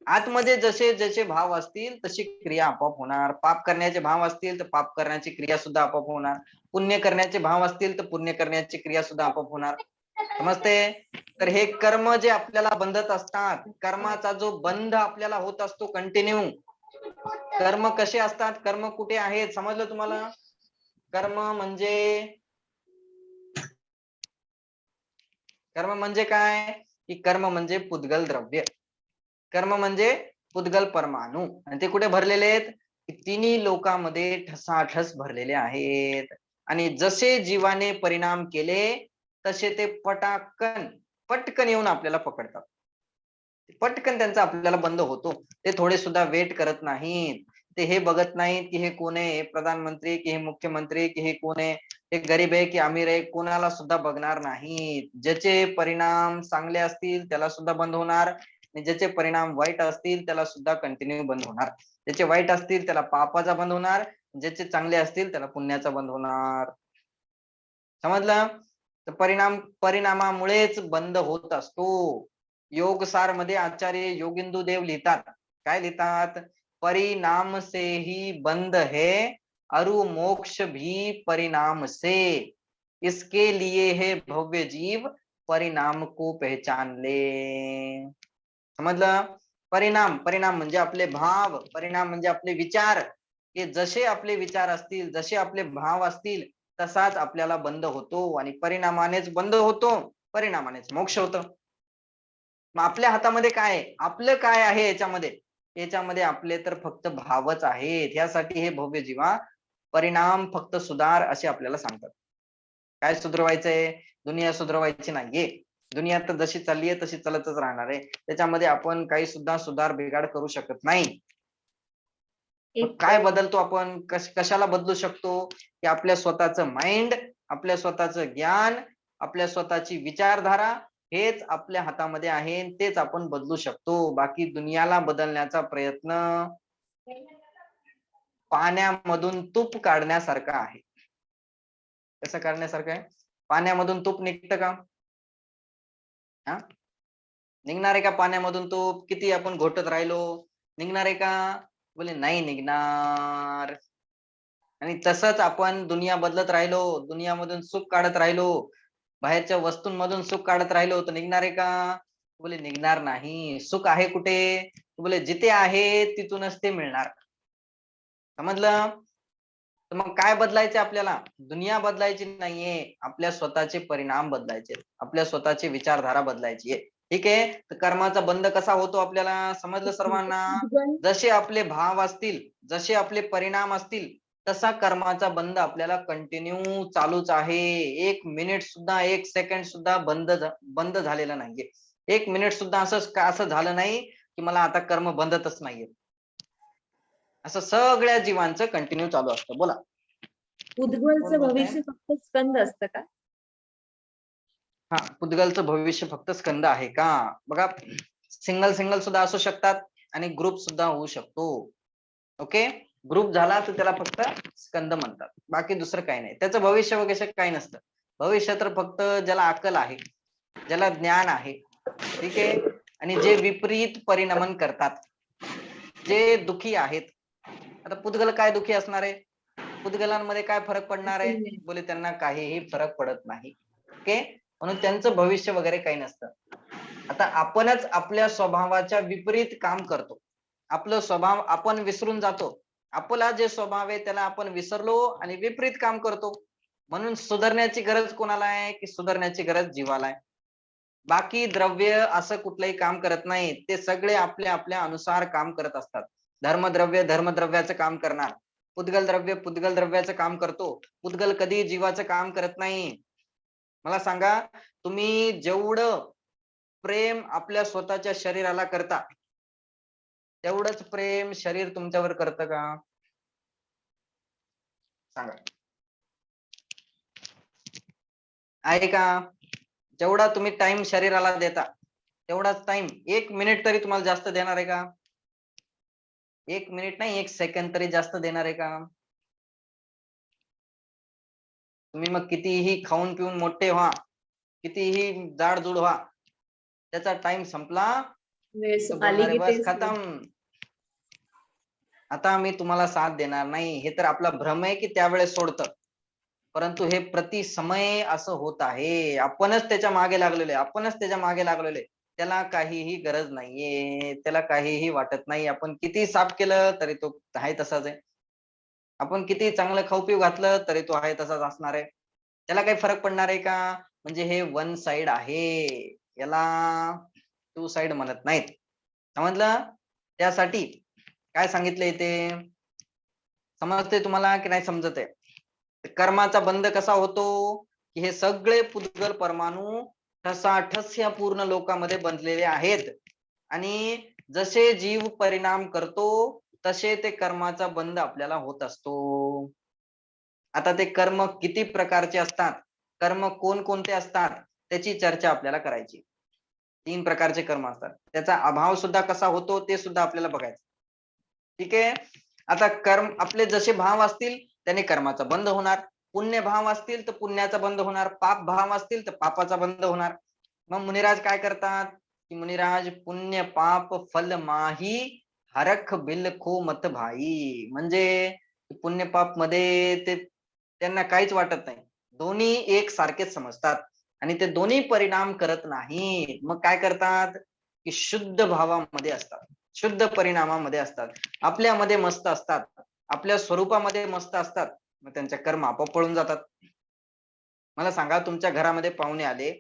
Speaker 1: आतमध्ये जसे जसे भाव असतील तशी क्रिया आपोआप होणार. पाप करण्याचे भाव असतील तर पाप करण्याची क्रिया सुद्धा आपोआप होणार. पुण्य करण्याचे भाव असतील तर पुण्य करण्याची क्रिया सुद्धा आपोआप होणार. समजते? तर हे कर्म जे आपल्याला बंधत असतात, कर्माचा जो बंध आपल्याला होत असतो कंटिन्यू, कर्म कसे असतात, कर्म कुठे आहेत, समजलं तुम्हाला? कर्म म्हणजे काय? की कर्म म्हणजे पुद्गल द्रव्य, कर्म म्हणजे पुद्गल परमाणू, आणि ते कुठे भरलेले आहेत? तिन्ही लोकांमध्ये ठसाठस भरलेले आहेत. आणि जसे जीवाने परिणाम केले तसे ते पटकन येऊन आपल्याला पकडतात. पटकन त्यांचा आपल्याला बंद होतो. ते थोडे सुद्धा वेट करत नाहीत. ते हे बघत नाहीत की हे कोण आहे, प्रधानमंत्री की हे मुख्यमंत्री की हे कोण आहे, हे गरीब आहे की अमीर आहे, कोणाला सुद्धा बघणार नाहीत. ज्याचे परिणाम चांगले असतील त्याला सुद्धा बंद होणार, आणि ज्याचे परिणाम वाईट असतील त्याला सुद्धा कंटिन्यू बंद होणार. ज्याचे वाईट असतील त्याला पापाचा बंद होणार, ज्याचे चांगले असतील त्याला पुण्याचा बंद होणार. समजलं? तर परिणामामुळेच बंद होत असतो. योगसार मध्ये आचार्य योगिंदू देव लिहितात, काय लिहितात? परिणाम से ही बंद है, अरु मोक्ष भी परिणाम से, इसके लिए है भव्य जीव, परिणाम को पहचान ले. समजलं? परिणाम म्हणजे आपले भाव, परिणाम म्हणजे आपले विचार. हे जसे आपले विचार असतील, जसे आपले भाव असतील तसाच आपल्याला बंद होतो, आणि परिणामानेच बंद होतो, परिणामानेच मोक्ष होतं. मग आपल्या हातामध्ये काय आहे? आपलं काय आहे याच्यामध्ये आपले तर फक्त भावच आहेत. यासाठी हे भव्य जीवा परिणाम फक्त सुधार असे आपल्याला सांगतात. काय सुधरवायचंय? दुनिया सुधरवायची नाहीये. दुनिया तर जशी चालली आहे तशी चालतच राहणार आहे. त्याच्यामध्ये आपण काही सुद्धा सुधार बिघाड करू शकत नाही. काय बदलतो आपण? कशाला बदलू शकतो? की आपल्या स्वतःचं माइंड, आपल्या स्वतःचं ज्ञान, आपल्या स्वतःची विचारधारा, हेच आपल्या हातामध्ये आहे, तेच आपण बदलू शकतो. बाकी दुनियाला बदलण्याचा प्रयत्न पाण्यामधून तूप काढण्यासारखा आहे. कसं काढण्यासारखं आहे? पाण्यामधून तूप निघतं का? निघणार आहे का पाण्यामधून तो? किती आपण घोटत राहिलो, निघणार आहे का? बोले नाही निघणार. आणि तसंच आपण दुनिया बदलत राहिलो, दुनियामधून सुख काढत राहिलो, बाहेरच्या वस्तूंमधून सुख काढत राहिलो, तर निघणार आहे का? बोले निघणार नाही. सुख आहे कुठे? बोले जिथे आहे तिथूनच ते मिळणार. समजलं? तर मग काय बदलायचे आपल्याला? दुनिया बदलायची नाहीये, आपल्या स्वतःचे परिणाम बदलायचे, आपल्या स्वतःची विचारधारा बदलायची आहे. ठीक आहे. तर कर्माचा बंध कसा होतो आपल्याला समजलं सर्वांना? जसे आपले भाव असतील, जसे आपले परिणाम असतील, तसा कर्माचा बंध आपल्याला कंटिन्यू चालूच आहे. 1 मिनिट सुद्धा, 1 सेकंड सुद्धा बंद झालेला नाहीये. 1 मिनिट सुद्धा असं झालं नाही की मला आता कर्म बंधतच नाहीये. असं सगळ्या जीवांचं कंटिन्यू चालू असतं. बोला. कोण
Speaker 6: उद्गलचं
Speaker 1: बोलतंय?
Speaker 6: भविष्य फक्त स्कंद असतं का?
Speaker 1: हा, पुद्गलचं भविष्य फक्त स्कंद आहे का? बघा, सिंगल सुद्धा असू शकतात आणि ग्रुप सुद्धा होऊ शकतो. ओके, ग्रुप झाला तर त्याला फक्त स्कंद म्हणतात, बाकी दुसरं काही नाही. त्याचं भविष्य वगैरे काही नसतं. भविष्य तर फक्त ज्याला अक्कल आहे, ज्याला ज्ञान आहे, ठीक आहे, आणि जे विपरीत परिणमन करतात, जे दुखी आहेत. आता पुद्गल काय दुखी असणार आहे? पुद्गलांमध्ये काय फरक पडणार आहे? बोले त्यांना काहीही फरक पडत नाही. ओके, म्हणून त्यांचं भविष्य वगैरे काही नसतं. आता आपणच आपल्या स्वभावाच्या विपरीत काम करतो. आपलं स्वभाव आपण विसरून जातो. आपला जे स्वभाव आहे त्याला आपण विसरलो आणि विपरीत काम करतो. म्हणून सुधारण्याची गरज कोणाला आहे? की सुधारण्याची गरज जीवाला आहे. बाकी द्रव्य असं कुठलंही काम करत नाही. ते सगळे आपल्या आपल्या अनुसार काम करत असतात. धर्मद्रव्य धर्मद्रव्याचं काम करणार, पुद्गल द्रव्य पुद्गल द्रव्याचं काम करतो. पुद्गल कधी जीवाचं काम करत नाही. मला सांगा, तुम्ही जेवढं प्रेम आपल्या स्वतःच्या शरीराला करता, तेवढंच प्रेम शरीर तुमच्यावर करतं का? सांगा, आहे का? जेवढा तुम्ही टाइम शरीराला देता, तेवढाच टाइम 1 मिनिट तरी तुम्हाला जास्त देणार आहे का? 1 मिनिट नाही, 1 सेकंड तरी जास्त देणार आहे का? तुम्ही मग कितीही खाऊन पिऊन मोठे व्हा, कितीही जाडजूड व्हा, त्याचा टाइम संपला
Speaker 6: वेळेस
Speaker 1: तो
Speaker 6: आली
Speaker 1: बोलणार आहे
Speaker 6: की
Speaker 1: बस
Speaker 6: तेच
Speaker 1: खतम, आता मी तुम्हाला साथ देणार नाही. हे तर आपला भ्रम आहे की त्यावेळेस सोडतं, परंतु हे प्रति समय असं होत आहे. आपणच त्याच्या मागे लागलेलो आहे, आपणच त्याच्या मागे लागलेलो आहे. त्याला काहीही गरज नाहीये, त्याला काहीही वाटत नाही. आपण किती साफ केलं तरी तो आहे तसाच आहे. आपण किती चांगलं खाऊ पिऊ घातलं तरी तो आहे तसाच असणार आहे. त्याला काही फरक पडणार आहे का? म्हणजे हे वन साइड आहे, याला टू साइड म्हणत नाहीत. समजलं? त्यासाठी काय सांगितलंय ते समजते तुम्हाला की नाही समजत आहे? कर्माचा बंध कसा होतो? की हे सगळे पुद्गल परमाणू ठसाठस या पूर्ण लोकामध्ये बनलेले आहेत आणि जसे जीव परिणाम करतो तसे ते कर्माचा बंध आपल्याला होत असतो. आता ते कर्म किती प्रकारचे असतात, कर्म कोणकोणते असतात, त्याची चर्चा आपल्याला करायची. 3 प्रकारचे कर्म असतात. त्याचा अभाव सुद्धा कसा होतो ते सुद्धा आपल्याला बघायचं. ठीक आहे. आता कर्म आपले जसे भाव असतील त्याने कर्माचा बंध होणार. पुण्य भाव असतील तर पुण्याचा बंध होणार, पाप भाव असतील तर पापाचा बंध होणार. मग मुनिराज काय करतात की मुनिराज पुण्य पाप फल माही हरख बिलखो मत भाई, म्हणजे पुण्य पाप मध्ये ते त्यांना काहीच वाटत नाही. दोन्ही एक सारखेच समजतात आणि ते दोन्ही परिणाम करत नाही. मग काय करतात की शुद्ध भावामध्ये असतात, शुद्ध परिणामामध्ये असतात, आपल्यामध्ये मस्त असतात, आपल्या स्वरूपामध्ये मस्त असतात. मग त्यांच्या कर्म आपोआप पळून जातात. मला सांगा, तुमच्या घरामध्ये पाहुणे आले,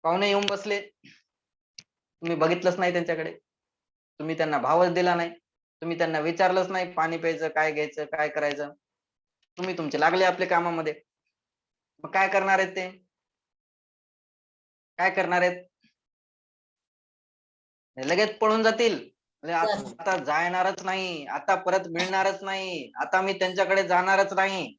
Speaker 1: पाहुणे येऊन बसले, तुम्ही बघितलंच नाही त्यांच्याकडे, तुम्ही त्यांना भावच दिला नाही, तुम्ही त्यांना विचारलंच नाही पाणी प्यायचं, काय घ्यायचं, काय करायचं, तुम्ही तुमचे लागले आपल्या कामामध्ये. मग काय करणार आहेत ते? काय करणार आहेत? लगेच पळून जातील. आता जाणारच नाही, आता परत मिळणारच नाही, आता मी त्यांच्याकडे जाणारच नाही.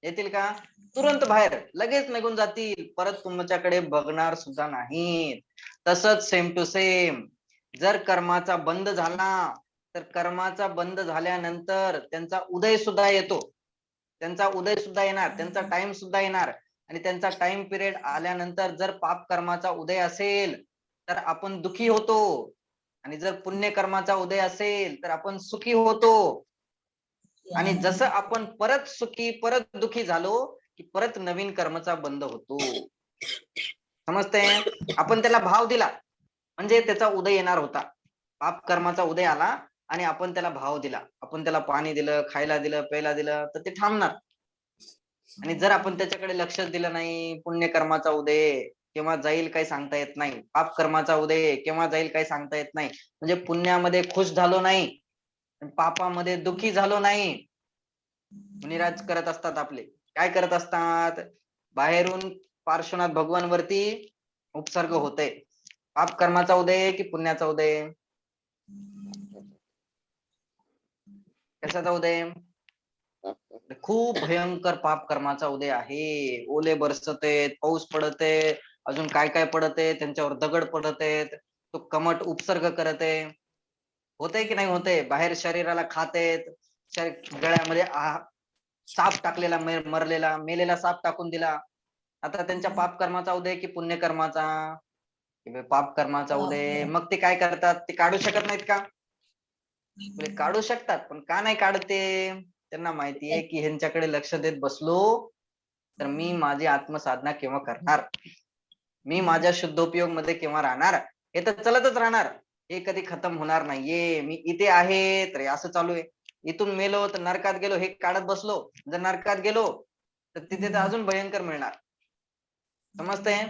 Speaker 1: येतील का? तुरंत बाहेर लगेच निघून जातील, परत तुमच्याकडे बघणार सुद्धा नाही. तसंच सेम टू सेम जर कर्माचा बंध झाला तर कर्माचा बंध झाल्यानंतर त्यांचा उदय सुद्धा येतो, त्यांचा उदय सुद्धा येणार, त्यांचा टाइम सुद्धा येणार. आणि त्यांचा टाइम पिरियड आल्यानंतर जर पाप कर्माचा उदय असेल तर आपण दुखी होतो, आणि जर पुण्य कर्माचा उदय असेल तर आपण सुखी होतो. आणि जसं आपण परत सुखी परत दुखी झालो की परत नवीन कर्माचा बंध होतो. समजतंय? आपण त्याला भाव दिला म्हणजे त्याचा उदय येणार होता. पाप कर्माचा उदय आला आणि आपण त्याला भाव दिला, आपण त्याला पाणी दिलं, खायला दिलं, प्यायला दिलं, तर ते थांबणार. आणि जर आपण त्याच्याकडे लक्षच दिलं नाही, पुण्य कर्माचा उदय केव्हा जाईल काही सांगता येत नाही, पाप कर्माचा उदय केव्हा जाईल काही सांगता येत नाही. म्हणजे पुण्यामध्ये खुश झालो नाही, पापामध्ये दुखी झालो नाही. मुनिराज करत असतात आपले, काय करत असतात, बाहेरून पार्श्वनाथ भगवान वरती उपसर्ग होते. पाप कर्माचा उदय की पुण्याचा उदय, कशाचा उदय? खूप भयंकर पाप कर्माचा उदय आहे. ओले बरसते, पाऊस पडते, अजून काय काय पडते, त्यांच्यावर दगड पडते, तो कमट उपसर्ग करते. होतंय की नाही होतंय? बाहेर शरीराला खातेत, गळ्यामध्ये साप टाकलेला, मरलेला मेलेला साप टाकून दिला. आता त्यांच्या पाप कर्माचा उदय की पुण्य कर्माचा? पाप कर्माचा उदय. मग ते काय करतात, ते काढू शकत नाहीत का? काढू शकतात, पण का नाही काढते? त्यांना माहितीये की ह्यांच्याकडे लक्ष देत बसलो तर मी माझी आत्मसाधना केव्हा करणार, मी माझ्या शुद्धोपयोग मध्ये केव्हा राहणार, हे तर चलतच राहणार, हे कधी खतम होणार नाहीये. मी इथे आहे तर असं चालू आहे, इथून मेलो तर नरकात गेलो हे काढत बसलो, जर नरकात गेलो तर तिथे तर अजून भयंकर मिळणार. समजतंय?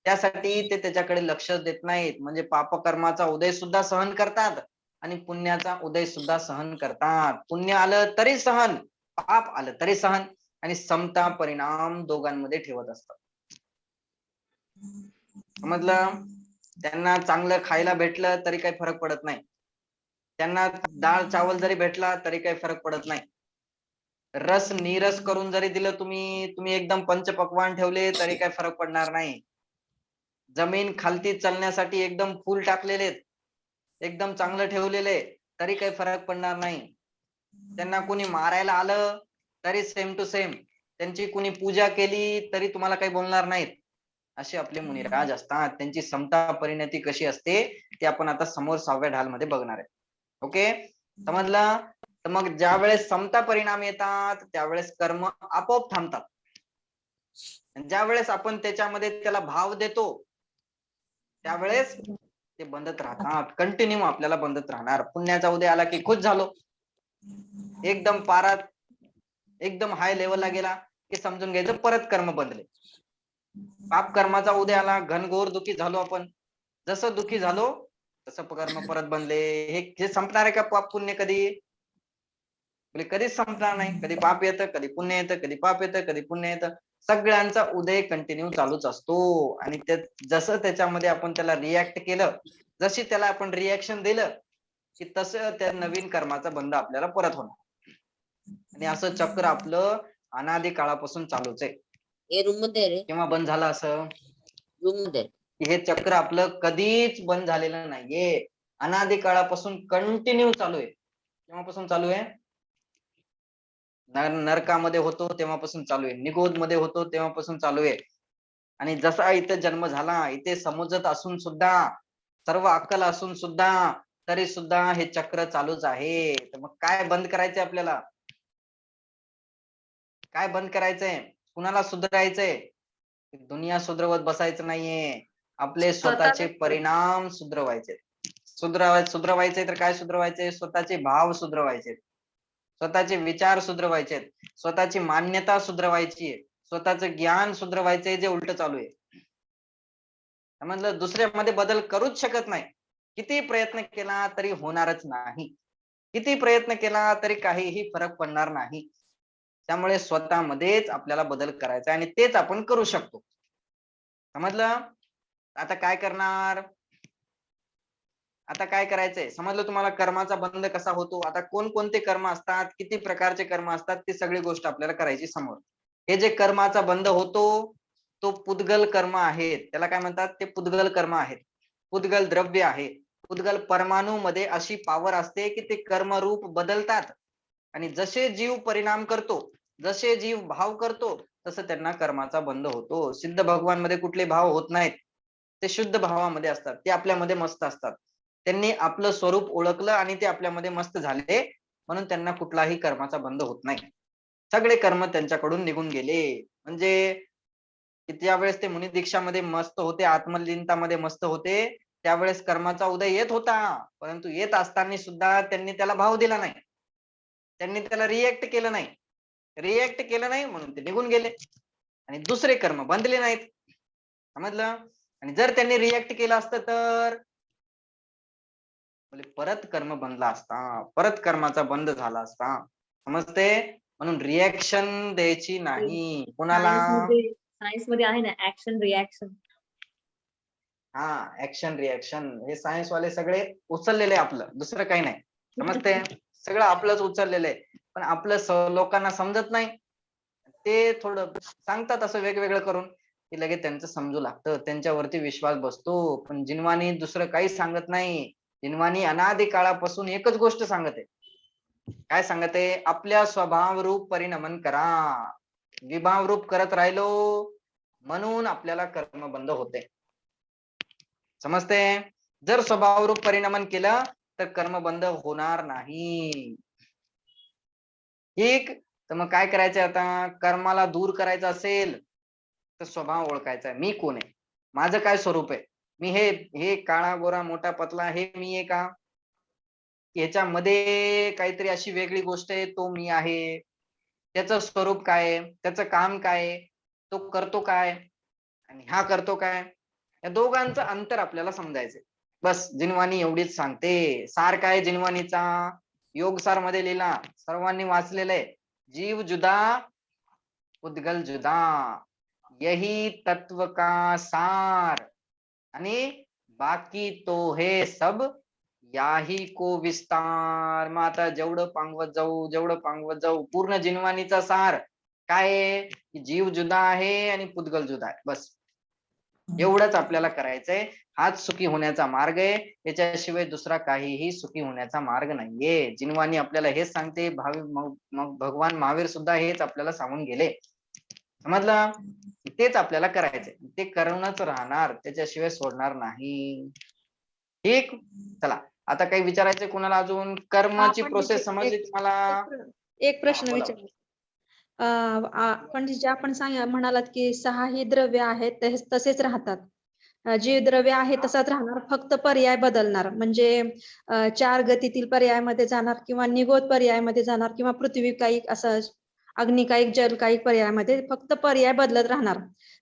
Speaker 1: त्यासाठी ते त्याच्याकडे लक्ष देत नाहीत. म्हणजे पापकर्माचा उदय सुद्धा सहन करतात आणि पुण्याचा उदय सुद्धा सहन करतात. पुण्य आलं तरी सहन, पाप आलं तरी सहन, आणि समता परिणाम दोघांमध्ये ठेवत असतात. समजलं? त्यांना चांगलं खायला भेटलं तरी काही फरक पडत नाही, त्यांना डाळ चावल जरी भेटला तरी काही फरक पडत नाही, रस नीरस करून जरी दिलं तुम्ही एकदम पंचपक्वान ठेवले तरी काही फरक पडणार नाही. जमीन खालती चालण्यासाठी एकदम फूल टाकलेले, एकदम चांगलं ठेवलेले, तरी काही फरक पडणार नाही. त्यांना कोणी मारायला आलं तरी सेम टू सेम, त्यांची कोणी पूजा केली तरी तुम्हाला काही बोलणार नाहीत. असे आपले मुनिराज असतात. त्यांची समता परिणती कशी असते ते आपण आता समोर 6व्या ढालमध्ये बघणार आहे. ओके, समजलं? तर मग ज्या वेळेस समता परिणाम येतात त्यावेळेस कर्म आपोआप थांबतात. ज्या वेळेस आपण त्याच्यामध्ये त्याला भाव देतो त्यावेळेस ते बंदत राहतात, कंटिन्यू आपल्याला बंदत राहणार. पुण्याचा उदय आला की खुश झालो, एकदम पारात एकदम हाय लेवलला गेला की समजून घ्यायचं परत कर्म बंदले. पाप कर्माचा उदय आला, घनघोर दुखी झालो आपण, जसं दुखी झालो तसं कर्म परत बनले. हे संपणार आहे का पाप पुण्य? कधीच संपणार नाही. कधी पाप येतं, कधी पुण्य येतं, कधी पाप येतं, कधी पुण्य येतं. सगळ्यांचा उदय कंटिन्यू चालूच असतो. आणि जसं त्याच्यामध्ये आपण त्याला रिॲक्ट केलं, जशी त्याला आपण रिॲक्शन दिलं की तसं त्या नवीन कर्माचा बंध आपल्याला परत होणार. आणि असं चक्र आपलं अनादी काळापासून चालूच आहे.
Speaker 2: हे रूम मध्ये रे,
Speaker 1: केव्हा बंद झालं असं?
Speaker 2: रूम मध्ये.
Speaker 1: हे चक्र आपलं कधीच बंद झालेलं नाहीये, अनादी काळापासून कंटिन्यू चालू आहे. केव्हापासून चालू आहे? नरकामध्ये होतो तेव्हापासून चालू आहे, निगोद मध्ये होतो तेव्हापासून चालू आहे. आणि जसा इथे जन्म झाला, इथे समजत असून सुद्धा, सर्व अक्कल असून सुद्धा, तरी सुद्धा हे चक्र चालूच आहे. तर मग काय बंद करायचंय आपल्याला? काय बंद करायचंय? कुणाला सुधारायचंय? दुनिया सुधरवत बसायचं नाहीये, आपले स्वतःचे परिणाम सुधरवायचे. सुधरवायचे तर काय सुधरवायचे? स्वतःचे भाव सुधरवायचे, स्वतःचे विचार सुधरवायचे, स्वतःची मान्यता सुधरवायची, स्वतःचं ज्ञान सुधरवायचंय, जे उलट चालू आहे. समजलं? दुसऱ्यामध्ये बदल करूच शकत नाही. किती प्रयत्न केला तरी होणारच नाही, किती प्रयत्न केला तरी काहीही फरक पडणार नाही. त्यामुळे स्वतःमध्येच आपल्याला बदल करायचा आणि तेच आपण करू शकतो. समजलं? आता काय करणार? आता काय करायचंय? समजलं तुम्हाला कर्माचा बंध कसा होतो? आता कोणकोणते कर्म असतात, किती प्रकारचे कर्म असतात, ती सगळी गोष्ट आपल्याला करायची समोर. हे जे कर्माचा बंध होतो तो पुद्गल कर्म आहेत. त्याला काय म्हणतात? ते पुद्गल कर्म आहेत. पुद्गल द्रव्य आहे. पुद्गल परमाणू मध्ये अशी पावर असते की ते कर्मरूप बदलतात. आणि जसे जीव परिणाम करतो, जसे जीव भाव करतो, तसं त्यांना कर्माचा बंध होतो. सिद्ध भगवानमध्ये कुठले भाव होत नाहीत, ते शुद्ध भावामध्ये असतात, ते आपल्यामध्ये मस्त असतात. त्यांनी आपलं स्वरूप ओळखलं आणि ते आपल्यामध्ये मस्त झाले, म्हणून त्यांना कुठलाही कर्माचा बंध होत नाही. सगळे कर्म त्यांच्याकडून निघून गेले. म्हणजे ज्या वेळेस ते मुनी दीक्षामध्ये मस्त होते, आत्मलीनतामध्ये मस्त होते, त्यावेळेस कर्माचा उदय येत होता, परंतु येत असताना सुद्धा त्यांनी त्याला भाव दिला नाही, त्यांनी त्याला रिएक्ट केलं नाही म्हणून ते निघून गेले आणि दुसरे कर्म बंधले नाहीत. समजलं? आणि जर त्यांनी रिएक्ट केलं असतं तर परत कर्म बनला असता, परत कर्माचा बंध झाला असता. समजते? म्हणून रिएक्शन द्यायची नाही कोणाला.
Speaker 6: सायन्स मध्ये आहे ना ऍक्शन रिॲक्शन.
Speaker 1: हा, ऍक्शन रिएक्शन हे सायन्स वाले सगळे उचललेले आपलं, दुसरं काही नाही. समजते? सगळं आपलंच उचललेलं आहे, पण आपलं लोकांना समजत नाही. ते थोडं सांगतात असं वेगवेगळं करून की लगेच त्यांचं समजू लागतं, त्यांच्यावरती विश्वास बसतो. पण जिनवानी दुसरं काही सांगत नाही. जिनवानी अनादी काळापासून एकच गोष्ट सांगत आहे. काय सांगत आहे? आपल्या स्वभाव रूप परिणमन करा. विभाव रूप करत राहिलो म्हणून आपल्याला कर्मबंध होते. समजते? जर स्वभाव रूप परिणमन केलं तर कर्मबंध होणार नाही. ठीक? तर मग काय करायचं आता? कर्माला दूर करायचं असेल तर स्वभाव ओळखायचा आहे. मी कोण आहे, माझं काय स्वरूप आहे, मी हे काळा गोरा मोठा पतला हे मी आहे का? याच्यामध्ये काहीतरी अशी वेगळी गोष्ट आहे, तो मी आहे. त्याचं स्वरूप काय आहे, त्याचं काम काय आहे, तो करतो काय आणि हा करतो काय, या दोघांचं अंतर आपल्याला समजायचंय. बस जिनवानी एवढीच सांगते. सार काय जिनवानीचा? योग सार मध्ये लिहिला, सर्वांनी वाचलेलं आहे. जीव जुदा उद्गल जुदा, यही तत्व का सार, आणि बाकी तो है सब याही को विस्तार. मग आता जेवढं पांगवत जाऊ पूर्ण जिनवानीचा सार काय आहे की जीव जुदा आहे आणि पुद्गल जुदा आहे. बस एवढंच आपल्याला करायचंय. हाच सुखी होण्याचा मार्ग आहे, याच्याशिवाय दुसरा काहीही सुखी होण्याचा मार्ग नाहीये. जिनवानी आपल्याला हेच सांगते. मग भगवान महावीर सुद्धा हेच आपल्याला सांगून गेले. समजलं? तेच आपल्याला करायचंय, ते करूनच राहणार, त्याच्याशिवाय सोडणार नाही. ठीक? चला, आता काही विचारायचंय कोणाला अजून? कर्माची प्रोसेस समजली तुम्हाला?
Speaker 7: एक प्रश्न
Speaker 1: बोला.
Speaker 7: विचार. पण जे आपण म्हणालात की 6 ही द्रव्य आहेत तसेच राहतात. जे द्रव्य आहे तसाच राहणार, फक्त पर्याय बदलणार. म्हणजे 4 गतीतील पर्यायामध्ये जाणार किंवा निगोद पर्यायामध्ये जाणार किंवा पृथ्वीकायिक असं अग्निकायिक जलकायिक पर्यायामध्ये फक्त पर्याय बदलत राहणार.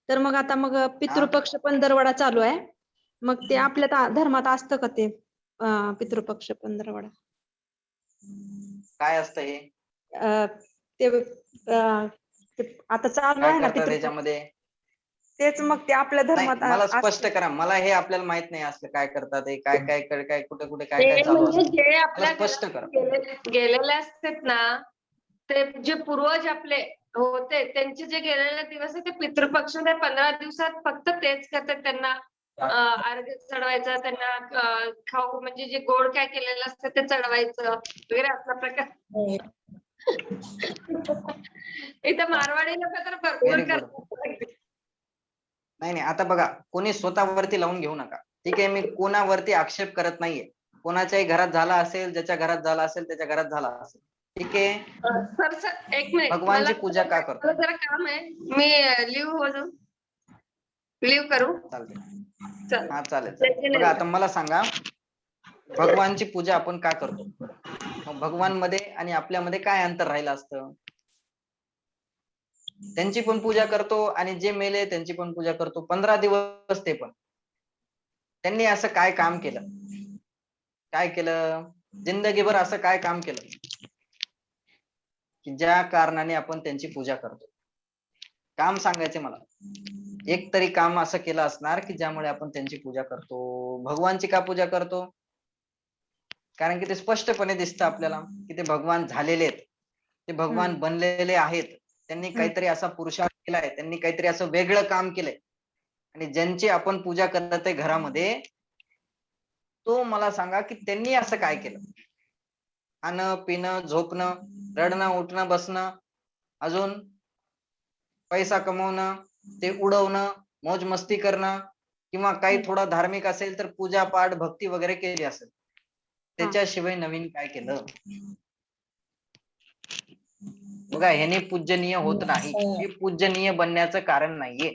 Speaker 7: तर मग आता पितृपक्ष पंधरवडा चालू आहे, मग ते आपल्या धर्मात असतं का ते पितृपक्ष पंधरवडा?
Speaker 1: काय असतं हे?
Speaker 7: ते आता चालू
Speaker 1: काय
Speaker 7: आहे ना
Speaker 1: करतात त्याच्यामध्ये?
Speaker 7: तेच मग ते आपल्या
Speaker 1: नाही,
Speaker 7: धर्मात
Speaker 1: मला स्पष्ट करा. मला हे आपल्याला माहित नाही असलं काय करतात हे, काय कुठे काय
Speaker 3: ते
Speaker 1: चालू
Speaker 3: म्हणजे
Speaker 1: असतं.
Speaker 3: जे
Speaker 1: मला
Speaker 3: आपल्या
Speaker 1: स्पष्ट करा.
Speaker 3: गेलेले असतात ना, ते जे पूर्वज आपले होते त्यांचे जे गेलेले दिवस आहे ते पितृपक्ष 15 दिवसात फक्त तेच करतात. त्यांना अर्घ्य चढवायचं, त्यांना खाऊ म्हणजे जे गोड काय केलेलं असतं ते चढवायचं वगैरे असा प्रकार. इथं मारवाडी लोक तर भरपूर
Speaker 1: Very good.
Speaker 3: करतात.
Speaker 1: नाही, आता बघा, कोणी स्वतःवरती लावून घेऊ नका. ठीक आहे? मी कोणावरती आक्षेप करत नाहीये. कोणाच्याही घरात झाला असेल, ज्याच्या घरात झाला असेल त्याच्या घरात झाला असेल. ठीक आहे?
Speaker 3: सर एक मिनिट,
Speaker 1: भगवानची पूजा का करतो?
Speaker 3: मला जरा काम आहे, मी लिव्ह करू?
Speaker 1: चालते.
Speaker 3: चल.
Speaker 1: हा, चालेल. बघा, आता मला सांगा, भगवानची पूजा आपण का करतो? मग भगवान मध्ये आणि आपल्यामध्ये काय अंतर राहिलं असतं? त्यांची पण पूजा करतो आणि जे मेले त्यांची पण पूजा करतो. 15 दिवस ते पण. त्यांनी असं काय काम केलं? जिंदगीभर असं काय काम केलं की ज्या कारणाने आपण त्यांची पूजा करतो? काम सांगायचे मला. एक तरी काम असं केलं असणार की ज्यामुळे आपण त्यांची पूजा करतो. भगवानची का पूजा करतो? कारण की ते स्पष्टपणे दिसतं आपल्याला की ते भगवान झालेले आहेत, ते भगवान बनलेले आहेत. त्यांनी काहीतरी असा पुरुषार्थ केलाय, त्यांनी काहीतरी असं वेगळं काम केलंय, आणि ज्यांची आपण पूजा करत आहे घरामध्ये, तो मला सांगा की त्यांनी असं काय केलं? खाणं पिणं झोपणं, रडणं उठणं बसणं, अजून पैसा कमवणं, ते उडवणं, मौज मस्ती करणं, किंवा काही थोडं धार्मिक असेल तर पूजा पाठ भक्ती वगैरे केली असेल, त्याच्याशिवाय नवीन काय केलं? बघा, ह्याने पूजनीय होत नाही. हे पूजनीय बनण्याचं कारण नाहीये.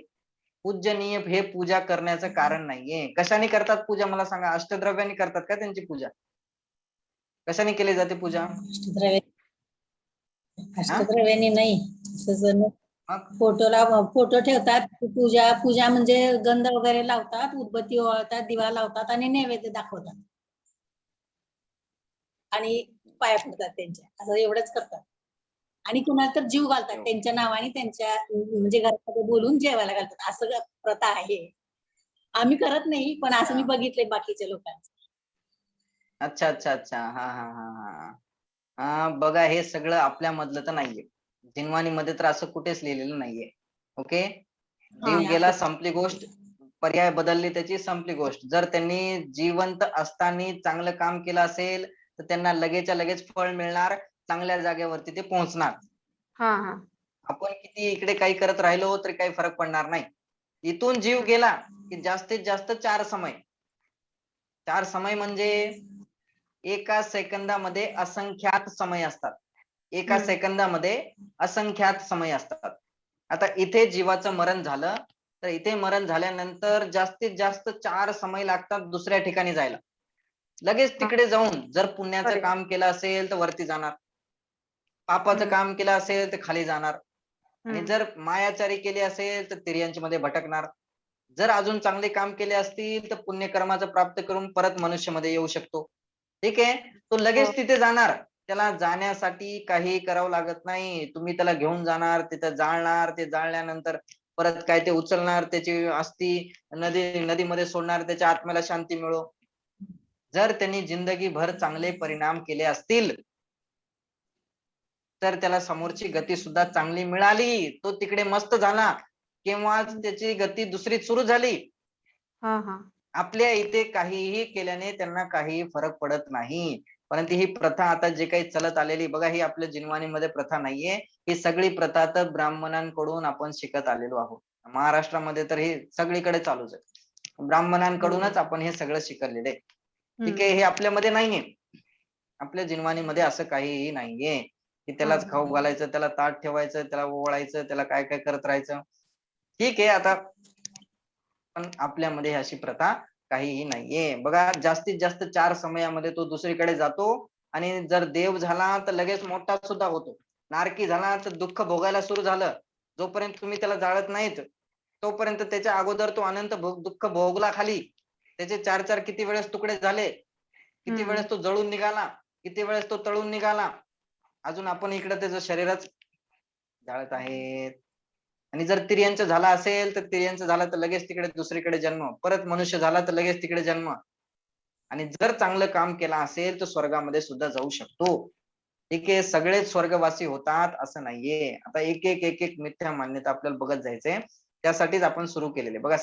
Speaker 1: पूजनीय हे पूजा करण्याचं कारण नाहीये. कशाने करतात पूजा मला सांगा? अष्टद्रव्याने करतात का त्यांची पूजा? कशाने केली जाते पूजा?
Speaker 8: अष्टद्रव्याने नाही.
Speaker 1: मग
Speaker 8: फोटो ठेवतात. पूजा म्हणजे गंध वगैरे लावतात, उदबत्ती ओवाळतात, दिवा लावतात आणि नैवेद्य दाखवतात आणि पाया पडतात त्यांच्या, असं एवढंच करतात. आणि कुणाला तर जीव घालतात त्यांच्या नावाने, त्यांच्या म्हणजे घरामध्ये बोलून जेवायला घालतात, असं प्रथा आहे. आम्ही करत नाही, पण असं मी बघितलंय बाकीच्या लोकांचं.
Speaker 1: अच्छा अच्छा अच्छा. हा हा हा हा हा. बघा, हे सगळं आपल्या मधलं तर नाहीये. जिनवाणीमध्ये तर असं कुठेच लिहिलेलं नाहीये. ओके, जीव गेला संपली गोष्ट, पर्याय बदलली त्याची संपली गोष्ट. जर त्यांनी जिवंत असताना चांगलं काम केलं असेल तर त्यांना लगेचच्या लगेच फळ मिळणार, चांगल्या जागेवरती ते पोहोचणार.
Speaker 7: हा हा
Speaker 1: आपण किती इकडे काही करत राहिलो तरी काही फरक पडणार नाही. इथून जीव गेला की जास्तीत जास्त 4 समय. 4 समय म्हणजे एका सेकंदामध्ये असंख्यात समय असतात. एका सेकंदामध्ये असंख्यात समय असतात. आता इथे जीवाचं मरण झालं तर इथे मरण झाल्यानंतर जास्तीत जास्त 4 समय लागतात दुसऱ्या ठिकाणी जायला. लगेच तिकडे जाऊन जर पुण्याचं काम केलं असेल तर वरती जाणार, पापाचं काम केलं असेल तर खाली जाणार, आणि जर मायाचारी केली असेल तर तिर्यांची मध्ये भटकणार. जर अजून चांगले काम केले असतील तर पुण्यकर्माचं प्राप्त करून परत मनुष्यमध्ये येऊ शकतो. ठीक आहे, तो लगेच तिथे जाणार. त्याला जाण्यासाठी काही करावं लागत नाही. तुम्ही त्याला घेऊन जाणार, तिथे जाळणार, ते जाळल्यानंतर परत काय ते उचलणार, त्याची अस्थी नदीमध्ये सोडणार, त्याच्या आत्म्याला शांती मिळो. जर त्यांनी जिंदगीभर चांगले परिणाम केले असतील तर त्याला समोरची गती सुद्धा चांगली मिळाली, तो तिकडे मस्त झाला, किंवा त्याची गती दुसरी सुरू झाली. आपल्या इथे काहीही केल्याने त्यांना काही फरक पडत नाही. परंतु ही प्रथा आता जे काही चलत आलेली बघा, ही आपल्या जिनवाणीमध्ये प्रथा नाहीये. ही सगळी प्रथा तर ब्राह्मणांकडून आपण शिकत आलेलो आहोत. महाराष्ट्रामध्ये तर हे सगळीकडे चालूच आहे. ब्राह्मणांकडूनच आपण हे सगळं शिकलेलं आहे. ठीक आहे, हे आपल्यामध्ये नाहीये. आपल्या जिनवाणीमध्ये असं काहीही नाहीये की त्यालाच खाऊ घालायचं, त्याला ताट ठेवायचं, त्याला ओवाळायचं, त्याला काय काय करत राहायचं. ठीक आहे, आता पण आपल्यामध्ये अशी प्रथा काहीही नाहीये. बघा, जास्तीत जास्त 4 समयामध्ये तो दुसरीकडे जातो, आणि जर देव झाला तर लगेच मोठा सुद्धा होतो. नारकी झाला तर दुःख भोगायला सुरू झालं, जोपर्यंत तुम्ही त्याला जाळत नाहीत तोपर्यंत त्याच्या अगोदर तो अनंत दुःख भोगला खाली. त्याचे 4 किती वेळेस तुकडे झाले, किती वेळेस तो जळून निघाला, किती वेळेस तो तळून निघाला. अजून आपण इकडे त्याचं शरीरच जाळत आहेत. आणि जर तिर्यांचं झाला असेल तर तिर्यांचं झालं तर लगेच तिकडे दुसरीकडे जन्म, परत मनुष्य झाला तर लगेच तिकडे जन्म. आणि जर चांगलं काम केलं असेल तर स्वर्गामध्ये सुद्धा जाऊ शकतो. ठीक आहे, सगळेच स्वर्गवासी होतात असं नाहीये. आता एक एक एक एक मिथ्या मान्यता आपल्याला बघत जायचंय, त्यासाठीच आपण सुरू केलेले. बघा,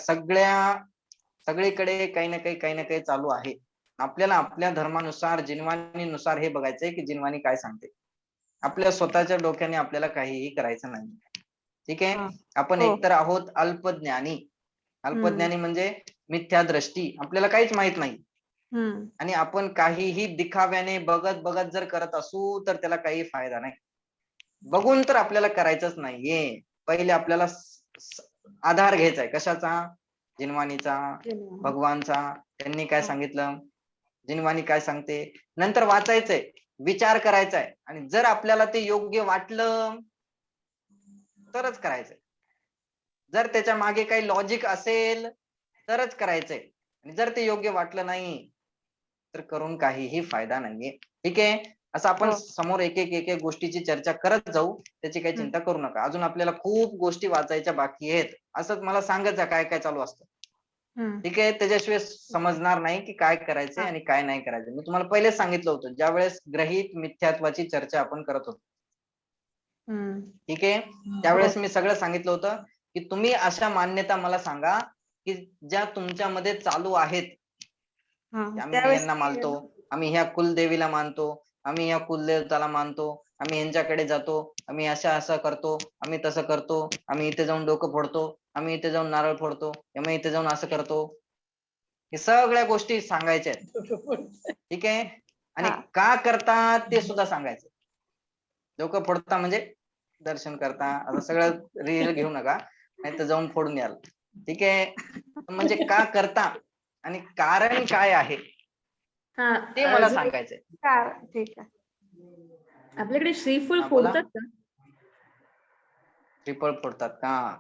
Speaker 1: सगळीकडे काही ना काही चालू आहे. आपल्याला आपल्या धर्मानुसार, जिनवाणीनुसार हे बघायचंय की जिनवाणी काय सांगते. आपल्या स्वतःच्या डोक्याने आपल्याला काहीही करायचं नाही. ठीक आहे, आपण एकतर आहोत अल्पज्ञानी. अल्पज्ञानी म्हणजे मिथ्या दृष्टी, आपल्याला काहीच माहित नाही. आणि आपण काहीही दिखाव्याने बघत बघत जर करत असू तर त्याला काही फायदा नाही. बघून तर आपल्याला करायचंच नाहीये. पहिले आपल्याला आधार घ्यायचा आहे. कशाचा? जिनवाणीचा, भगवानचा. त्यांनी काय सांगितलं, जिनवाणी काय सांगते, नंतर वाचायचंय, विचार करायचा आहे. आणि जर आपल्याला ते योग्य वाटलं तरच करायचंय. जर त्याच्या मागे काही लॉजिक असेल तरच करायचंय. आणि जर ते योग्य वाटलं नाही तर करून काहीही फायदा नाहीये. ठीक आहे, असं आपण समोर एक एक गोष्टीची चर्चा करत जाऊ, त्याची काही चिंता करू नका. अजून आपल्याला खूप गोष्टी वाचायच्या बाकी आहेत. असंच मला सांगत जा काय काय चालू असतं. ठीक आहे, त्याच्याशिवाय समजणार नाही की काय करायचंय आणि काय नाही करायचं. मी तुम्हाला पहिलेच सांगितलं होतं, ज्या वेळेस ग्रहित मिथ्यात्वाची चर्चा आपण करत होतो. ठीक आहे, त्यावेळेस मी सगळं सांगितलं होतं की तुम्ही अशा मान्यता मला सांगा की ज्या तुमच्यामध्ये चालू आहेत. आम्ही यांना मानतो, आम्ही ह्या कुलदेवीला मानतो, आम्ही ह्या कुलदेवताला मानतो, आम्ही यांच्याकडे जातो. आम्ही असं करतो, आम्ही तसं करतो, आम्ही इथे जाऊन डोकं फोडतो, आम्ही इथे जाऊन नारळ फोडतो, आम्ही इथे जाऊन असं करतो. हे सगळ्या गोष्टी सांगायच्या आहेत. ठीक आहे. आणि
Speaker 7: हा.
Speaker 1: का करतात ते सुद्धा सांगायचं. डोकं फोडता म्हणजे दर्शन करता, आता सगळं रिअल घेऊ नका, नाही तर जाऊन फोडून याल. ठीक आहे. म्हणजे का करता आणि कारण काय आहे
Speaker 6: हा
Speaker 1: ते मला
Speaker 6: अजून
Speaker 1: सांगायचंय.
Speaker 7: ठीक आहे.
Speaker 6: आपल्याकडे श्रीफळ
Speaker 1: हा, बोला.
Speaker 6: फोडतात का?
Speaker 1: ट्रिपल फोडतात का?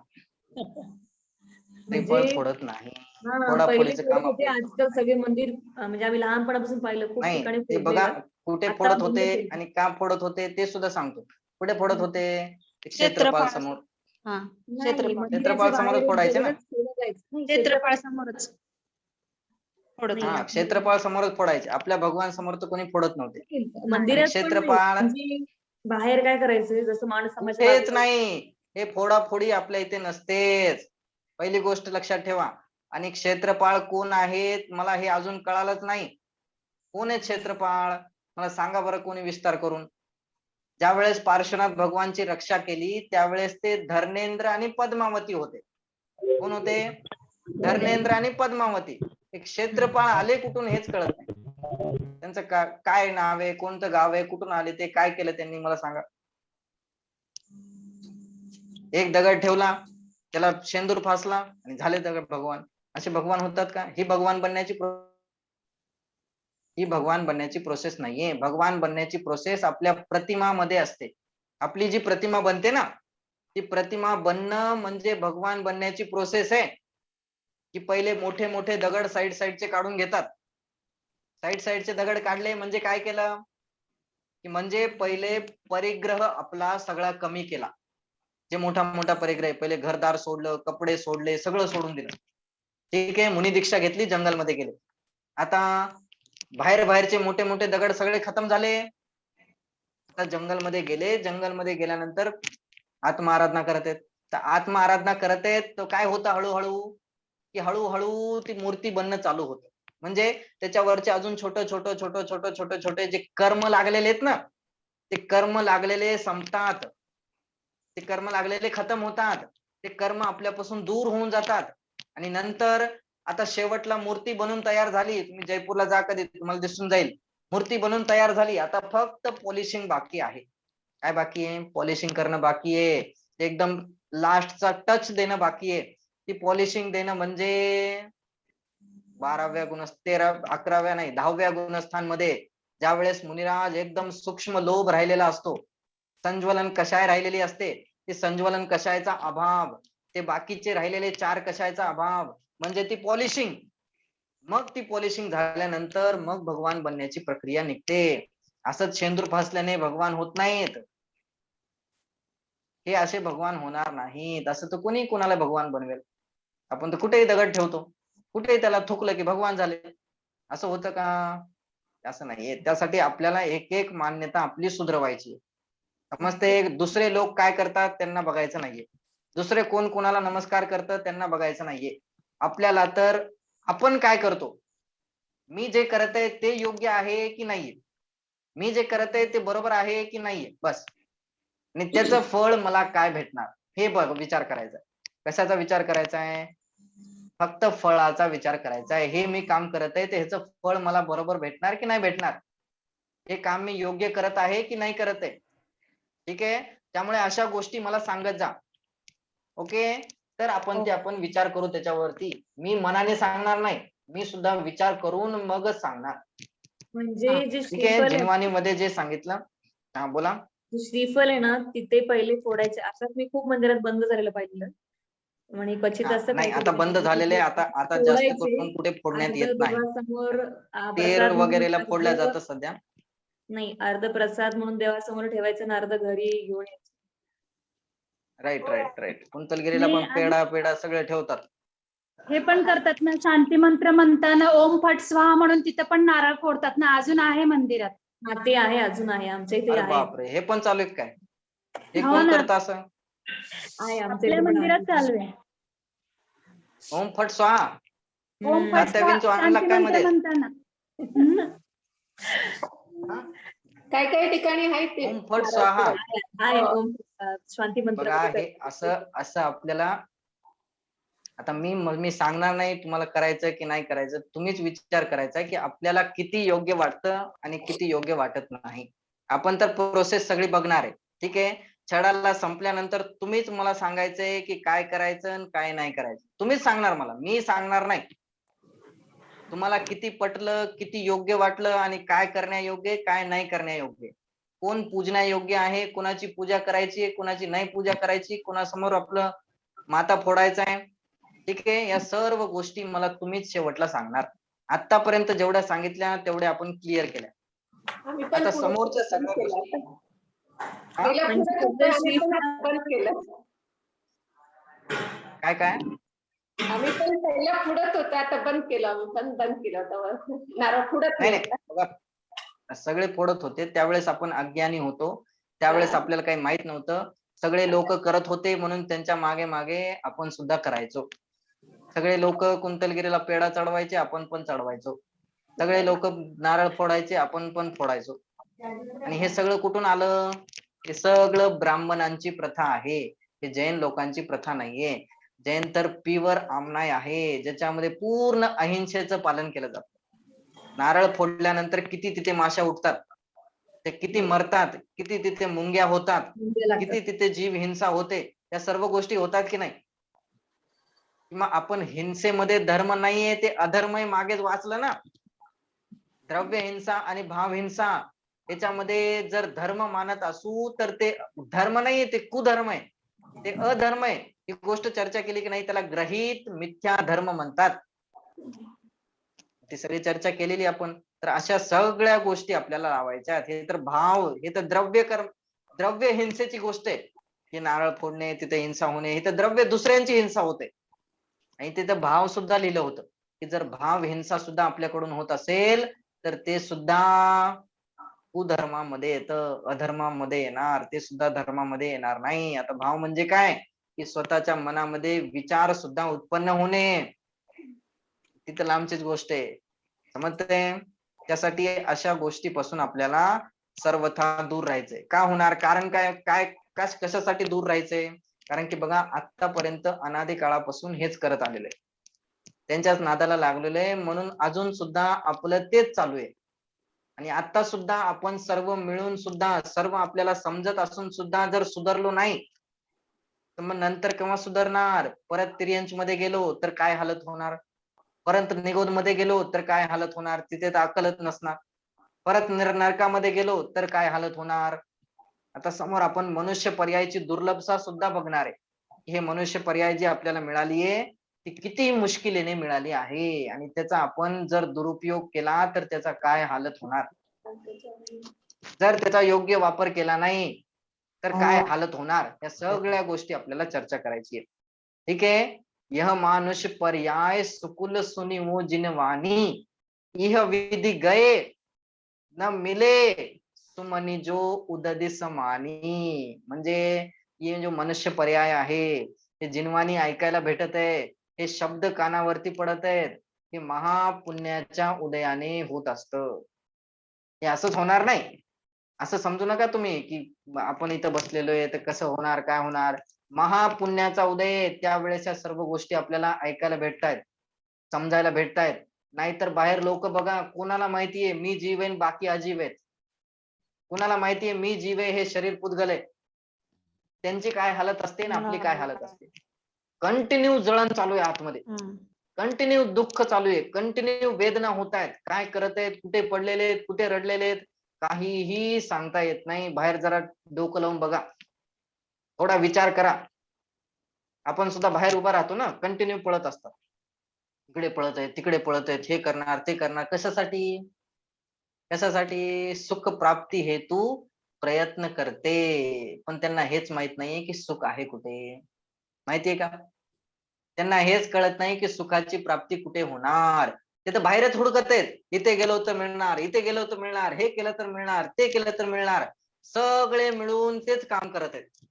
Speaker 1: ट्रिपल
Speaker 6: म्हणजे
Speaker 1: फोडत नाही.
Speaker 6: हा पहिले
Speaker 1: फोडाफोडीचं
Speaker 6: फोडत
Speaker 1: काम
Speaker 6: होते,
Speaker 1: आपलं
Speaker 6: आजकाल सगळे मंदिर म्हणजे आम्ही लहानपणापासून पाहिलं खूप
Speaker 1: नाही.
Speaker 6: ठिकाणी
Speaker 1: ते बघा
Speaker 6: फोडलेलं.
Speaker 1: कुठे
Speaker 6: आता
Speaker 1: फोडत
Speaker 6: बंद
Speaker 1: होते
Speaker 6: केलं.
Speaker 1: आणि का फोडत होते ते सुद्धा सांगतो. कुठे फोडत होते? क्षेत्रपाल
Speaker 7: क्षेत्रफळ
Speaker 1: समोर.
Speaker 7: हा
Speaker 6: नाही,
Speaker 7: क्षेत्रफळ
Speaker 6: मंदिराच्या
Speaker 1: क्षेत्रपाल समोरच
Speaker 6: बाहेर एक
Speaker 1: फोडायचे ना.
Speaker 6: दगडच ठेवला जायचा. नाही,
Speaker 7: क्षेत्रफळ समोरच फोडत
Speaker 6: नाही,
Speaker 1: हा,
Speaker 7: होते.
Speaker 1: क्षेत्रपाल समोरच फोडायचे. आपल्या भगवान समोर तर कोणी फोडत नव्हते. आणि
Speaker 6: मंदिरात पण नाही.
Speaker 1: क्षेत्रपाळ
Speaker 6: म्हणजे बाहेर काय करायचं, जसं माणूस समाजाच्या
Speaker 1: कुठेच
Speaker 6: बाजूला
Speaker 1: नाही. हे फोडाफोडी आपल्या इथे नसतेच. पहिली गोष्ट लक्षात ठेवा. आणि क्षेत्रपाळ कोण आहेत मला हे अजून कळालंच नाही. कोण आहे क्षेत्रपाळ? मला सांगा बरं कोणी विस्तार करून. ज्यावेळेस पार्श्वनाथ भगवानची रक्षा केली त्यावेळेस ते धर्मेंद्र आणि पद्मावती होते. कोण होते? धर्मेंद्र आणि पद्मावती. हे क्षेत्रपाळ आले कुठून हेच कळत नाही. त्यांचं काय नाव आहे, कोणतं गाव आहे, कुठून आले ते, काय केलं त्यांनी मला सांगा. एक दगड ठेवला, त्याला शेंदूर फासला आणि झाले दगड भगवान. असे भगवान होतात का? ही भगवान बनण्याची प्रोसेस नाहीये. भगवान बनण्याची प्रोसेस आपल्या प्रतिमामध्ये असते. आपली जी प्रतिमा बनते ना, ती प्रतिमा बनणं म्हणजे भगवान बनण्याची प्रोसेस आहे. की पहिले मोठे मोठे दगड साईडचे काढून घेतात. साईडचे दगड काढले म्हणजे काय केलं? की म्हणजे पहिले परिग्रह आपला सगळा कमी केला. जे मोठा परिग्रह आहे, पहिले घरदार सोडलं, कपडे सोडले, सगळं सोडून दिलं. ठीक आहे. मुनी दीक्षा घेतली, जंगलमध्ये गेले. आता बाहेरचे मोठे दगड सगळे खतम झाले. आता जंगलमध्ये गेले. जंगलमध्ये गेल्यानंतर आत्माराधना करत आहेत. तर आत्माराधना करत आहेत तर काय होतं हळूहळू की हळूहळू ती मूर्ती बनणं चालू होतं. म्हणजे त्याच्यावरचे अजून छोटे जे कर्म लागलेले आहेत ना, ते कर्म लागलेले संपतात. ते कर्म लागलेले खतम होतात. ते कर्म आपल्यापासून दूर होऊन जातात. आणि नंतर आता शेवटला मूर्ती बनून तयार झाली. तुम्ही जयपूरला जा कधी, तुम्हाला दिसून जाईल. मूर्ती बनून तयार झाली. आता फक्त पॉलिशिंग बाकी आहे. काय बाकी आहे? पॉलिशिंग करणं बाकी आहे. एकदम लास्टचा टच देणं बाकी आहे. ती पॉलिशिंग देणं म्हणजे 11व्या नाही 10व्या गुणस्थानमध्ये ज्यावेळेस मुनिराज एकदम सूक्ष्म लोभ राहिलेला असतो, संज्वलन कषाय राहिलेली असते, ते संज्वलन कषायचा अभाव, ते बाकीचे राहिलेले 4 कषायचा अभाव, म्हणजे ती पॉलिशिंग. मग ती पॉलिशिंग झाल्यानंतर मग भगवान बनण्याची प्रक्रिया निघते. असंच शेंदूर फासल्याने भगवान होत नाहीत. हे असे भगवान होणार नाहीत. असं तर कोणी कोणाला भगवान बनवेल? आपण तर कुठेही दगड ठेवतो, कुठेही त्याला थुकलं की भगवान झाले. असं होतं का? असं नाहीये. त्यासाठी आपल्याला एक एक मान्यता आपली सुधरवायची. समजते? दुसरे लोक काय करतात त्यांना बघायचं नाहीये. दुसरे कोण कोणाला नमस्कार करतात त्यांना बघायचं नाहीये. आपल्याला तर आपण काय करतो, मी जे करत आहे ते योग्य आहे की नाहीये, मी जे करत आहे ते बरोबर आहे की नाहीये, बस. आणि त्याचं फळ मला काय भेटणार हे विचार करायचा. कशाचा विचार करायचा आहे? फक्त फळाचा विचार करायचा आहे. हे मी काम करत आहे ते ह्याचं फळ मला बरोबर भेटणार की नाही भेटणार, हे काम मी योग्य करत आहे की नाही करत आहे. ठीक आहे. त्यामुळे अशा गोष्टी मला सांगत जा. ओके. तर आपण विचार करू त्याच्यावरती. मी मनाने सांगणार नाही, मी सुद्धा विचार करून मगच सांगणार.
Speaker 6: म्हणजे जे
Speaker 1: ठीक आहे.
Speaker 6: श्रीफळ आहे,
Speaker 1: जिनवाणी मध्ये जे सांगितलं. हा बोला.
Speaker 6: जे श्रीफळ आहे ना, तिथे पहिले फोडायचे. असं मी खूप मंदिरात बंद झालेलं पाहिलं. म्हणे क्वचित असं
Speaker 1: नाही आता
Speaker 6: काहीतरी
Speaker 1: बंद झालेले, आता जास्त
Speaker 6: फोडायचे.
Speaker 1: करून कुठे फोडण्यात
Speaker 6: अर्ध
Speaker 1: येत नाही.
Speaker 6: देवासमोर
Speaker 1: तेर
Speaker 6: प्रसाद
Speaker 1: वगैरेला
Speaker 6: म्हणून
Speaker 1: फोडल्या जातं सध्या.
Speaker 6: नाही, अर्ध प्रसाद म्हणून देवासमोर ठेवायचं आणि अर्ध घरी घेऊन यायचं.
Speaker 1: राईट. कुंतलगिरीला
Speaker 4: नाही,
Speaker 1: पण पेढा सगळे ठेवतात.
Speaker 4: हे पण करतात ना, शांती मंत्र म्हणताना ओम फट स्वाहा म्हणून तिथं पण नारळ फोडतात ना, अजून आहे मंदिरात.
Speaker 6: हा, ते आहे, अजून आहे आमच्या इथे
Speaker 1: अरे
Speaker 6: आहे.
Speaker 1: बापरे, हे पण चालू आहे काय? हे
Speaker 4: हो
Speaker 1: कोण
Speaker 4: ना,
Speaker 1: करत असं?
Speaker 6: आहे आमच्या
Speaker 4: आपल्या
Speaker 6: इथे पण
Speaker 4: मंदिरात
Speaker 6: आहे.
Speaker 4: चालू आहे.
Speaker 1: ओम फट स्वाहा.
Speaker 4: ओम फट स्वाहा
Speaker 1: तात्याविंचू आणला
Speaker 4: शांती
Speaker 1: काय
Speaker 4: मंत्र
Speaker 1: मध्ये?
Speaker 4: म्हणताना. हम्म.
Speaker 3: काही काही ठिकाणी आहे ते
Speaker 1: ओम फट स्वाहा.
Speaker 6: आहे ओम शांती
Speaker 1: बघा
Speaker 6: मंत्र
Speaker 1: हे असं असं आपल्याला आता मी सांगणार नाही तुम्हाला करायचं की नाही करायचं, तुम्हीच विचार करायचा की आपल्याला किती योग्य वाटतं आणि किती योग्य वाटत नाही. आपण तर प्रोसेस सगळी बघणार आहे, ठीक आहे. छडाला संपल्यानंतर तुम्हीच मला सांगायचंय की काय करायचं आणि काय नाही करायचं, तुम्हीच सांगणार मला, मी सांगणार नाही. तुम्हाला किती पटलं, किती योग्य वाटलं आणि काय करण्यायोग्य काय नाही करण्यायोग्य, कोण पूजण्यायोग्य आहे, कोणाची पूजा करायची, कोणाची नाही पूजा करायची, कोणासमोर आपलं माता फोडायचा आहे, ठीक आहे. या सर्व गोष्टी मला तुम्हीच शेवटला सांगणार. आतापर्यंत जेवढ्या सांगितल्या तेवढ्या आपण क्लिअर केल्या. आता समोरच्या सगळ्या गोष्टी हा? काय काय
Speaker 3: आम्ही पण पहिला पुढत होतो, आता बंद केलं. आम्ही पण बंद केलं होतं नारळ पुढत
Speaker 1: नाही
Speaker 3: नाही.
Speaker 1: नाही बघा, सगळे फोडत होते त्यावेळेस आपण अज्ञानी होतो, त्यावेळेस आपल्याला काही माहित नव्हतं. सगळे लोक करत होते म्हणून त्यांच्या मागे मागे आपण सुद्धा करायचो. सगळे लोक कुंतलगिरीला पेढा चढवायचे, आपण पण चढवायचो. सगळे लोक नारळ फोडायचे, आपण पण फोडायचो. आणि हे सगळं कुठून आलं? हे सगळं ब्राह्मणांची प्रथा आहे, हे जैन लोकांची प्रथा नाहीये. जैन तर प्युअर आमनाय आहे, ज्याच्यामध्ये पूर्ण अहिंसेचं पालन केलं जातं. नारळ फोडल्यानंतर किती तिथे माशा उठतात, ते किती मरतात, किती तिथे मुंग्या होतात, किती तिथे जीव हिंसा होते, या सर्व गोष्टी होतात की नाही? किंवा आपण हिंसेमध्ये धर्म नाहीये ते अधर्म मागेच वाचलं ना. द्रव्य हिंसा आणि भाव हिंसा याच्यामध्ये जर धर्म मानत असू तर ते धर्म नाहीये, ते कुधर्म आहे, ते अधर्म आहे. ही गोष्ट चर्चा केली की नाही, त्याला ग्रहित मिथ्या धर्म म्हणतात. ती सगळी चर्चा केलेली आपण. तर अशा सगळ्या गोष्टी आपल्याला लावायच्या. हे तर भाव, हे तर द्रव्य हिंसेची गोष्ट आहे की नारळ फोडणे, तिथे हिंसा होणे, हे तर द्रव्य दुसऱ्यांची हिंसा होते. आणि तिथं भाव सुद्धा लिहिलं होतं की जर भाव हिंसा सुद्धा आपल्याकडून होत असेल तर ते सुद्धा कुधर्मामध्ये येतं, अधर्मामध्ये येणार, ते सुद्धा धर्मामध्ये येणार नाही. आता भाव म्हणजे काय? की स्वतःच्या मनामध्ये विचार सुद्धा उत्पन्न होणे, तिथं लांबचीच गोष्ट आहे. समजते? त्यासाठी अशा गोष्टीपासून आपल्याला सर्वथा दूर राहायचंय. का होणार? कारण काय काय कशासाठी दूर राहायचंय? कारण की बघा, आतापर्यंत अनादी काळापासून हेच करत आलेलं आहे, त्यांच्याच नादाला लागलेलं आहे, म्हणून अजून सुद्धा आपलं तेच चालू आहे. आणि आता सुद्धा आपण सर्व मिळून सुद्धा, सर्व आपल्याला समजत असून सुद्धा जर सुधारलो नाही तर मग नंतर केव्हा सुधारणार? परत त्रियंच मध्ये गेलो तर काय हालत होणार? परत निगोद मध्ये गेलो तर काय हालत होणार? तिथे तर अक्कलच नसणार. परत नरकामध्ये गेलो तर काय हालत होणार? आता समोर आपण मनुष्य पर्यायाची दुर्लभता सुद्धा बघणार आहे. हे मनुष्य पर्याय जी आपल्याला मिळाली आहे ती किती मुश्किलीने मिळाली आहे, आणि त्याचा आपण जर दुरुपयोग केला तर त्याचा काय हालत होणार? जर त्याचा योग्य वापर केला नाही तर काय हालत होणार? या सगळ्या गोष्टी आपल्याला चर्चा करायची आहे, ठीक आहे. यह मानुष पर्याय सुकुल सुनी वो जिनवानी, इह विधि गए न मिले सुमनी जो उददी समानी. म्हणजे हे जो मनुष्य पर्याय आहे, हे जिनवानी ऐकायला भेटत आहे, हे शब्द कानावरती पडत आहेत, हे महापुण्याच्या उदयाने होत असतं. हे असंच होणार नाही. असं समजू नका तुम्ही की आपण इथं बसलेलो आहे तर कसं होणार, काय होणार. महापुण्याचा उदय, त्यावेळेस या सर्व गोष्टी आपल्याला ऐकायला भेटतायत, समजायला भेटतायत. नाहीतर बाहेर लोक बघा, कोणाला माहितीये मी जीव आहे बाकी अजीव आहेत, कोणाला माहितीये मी जीव आहे हे शरीर पुद्गल आहे, त्यांची काय हालत असते ना आपली काय हालत असते. कंटिन्यू जळण चालू आहे आतमध्ये, कंटिन्यू दुःख चालू आहे, कंटिन्यू वेदना होत आहेत, काय करत आहेत, कुठे पडलेले आहेत, कुठे रडलेले आहेत, काहीही सांगता येत नाही. बाहेर जरा डोकं लावून बघा, थोडा विचार करा. आपण सुद्धा बाहेर उभा राहतो ना, कंटिन्यू पळत असतात, इकडे पळत आहेत, तिकडे पळत आहेत, हे करणार ते करणार. कशासाठी? कशासाठी? सुख प्राप्ती हेतू प्रयत्न करते, पण त्यांना हेच माहित नाहीये की सुख आहे कुठे. माहितीये का? त्यांना हेच कळत नाही की सुखाची प्राप्ती कुठे होणार. ते तर बाहेरच हुडकत आहेत, इथे गेलो तर मिळणार, इथे गेलो तर मिळणार, हे केलं तर मिळणार, ते केलं तर मिळणार. सगळे मिळून तेच काम करत आहेत.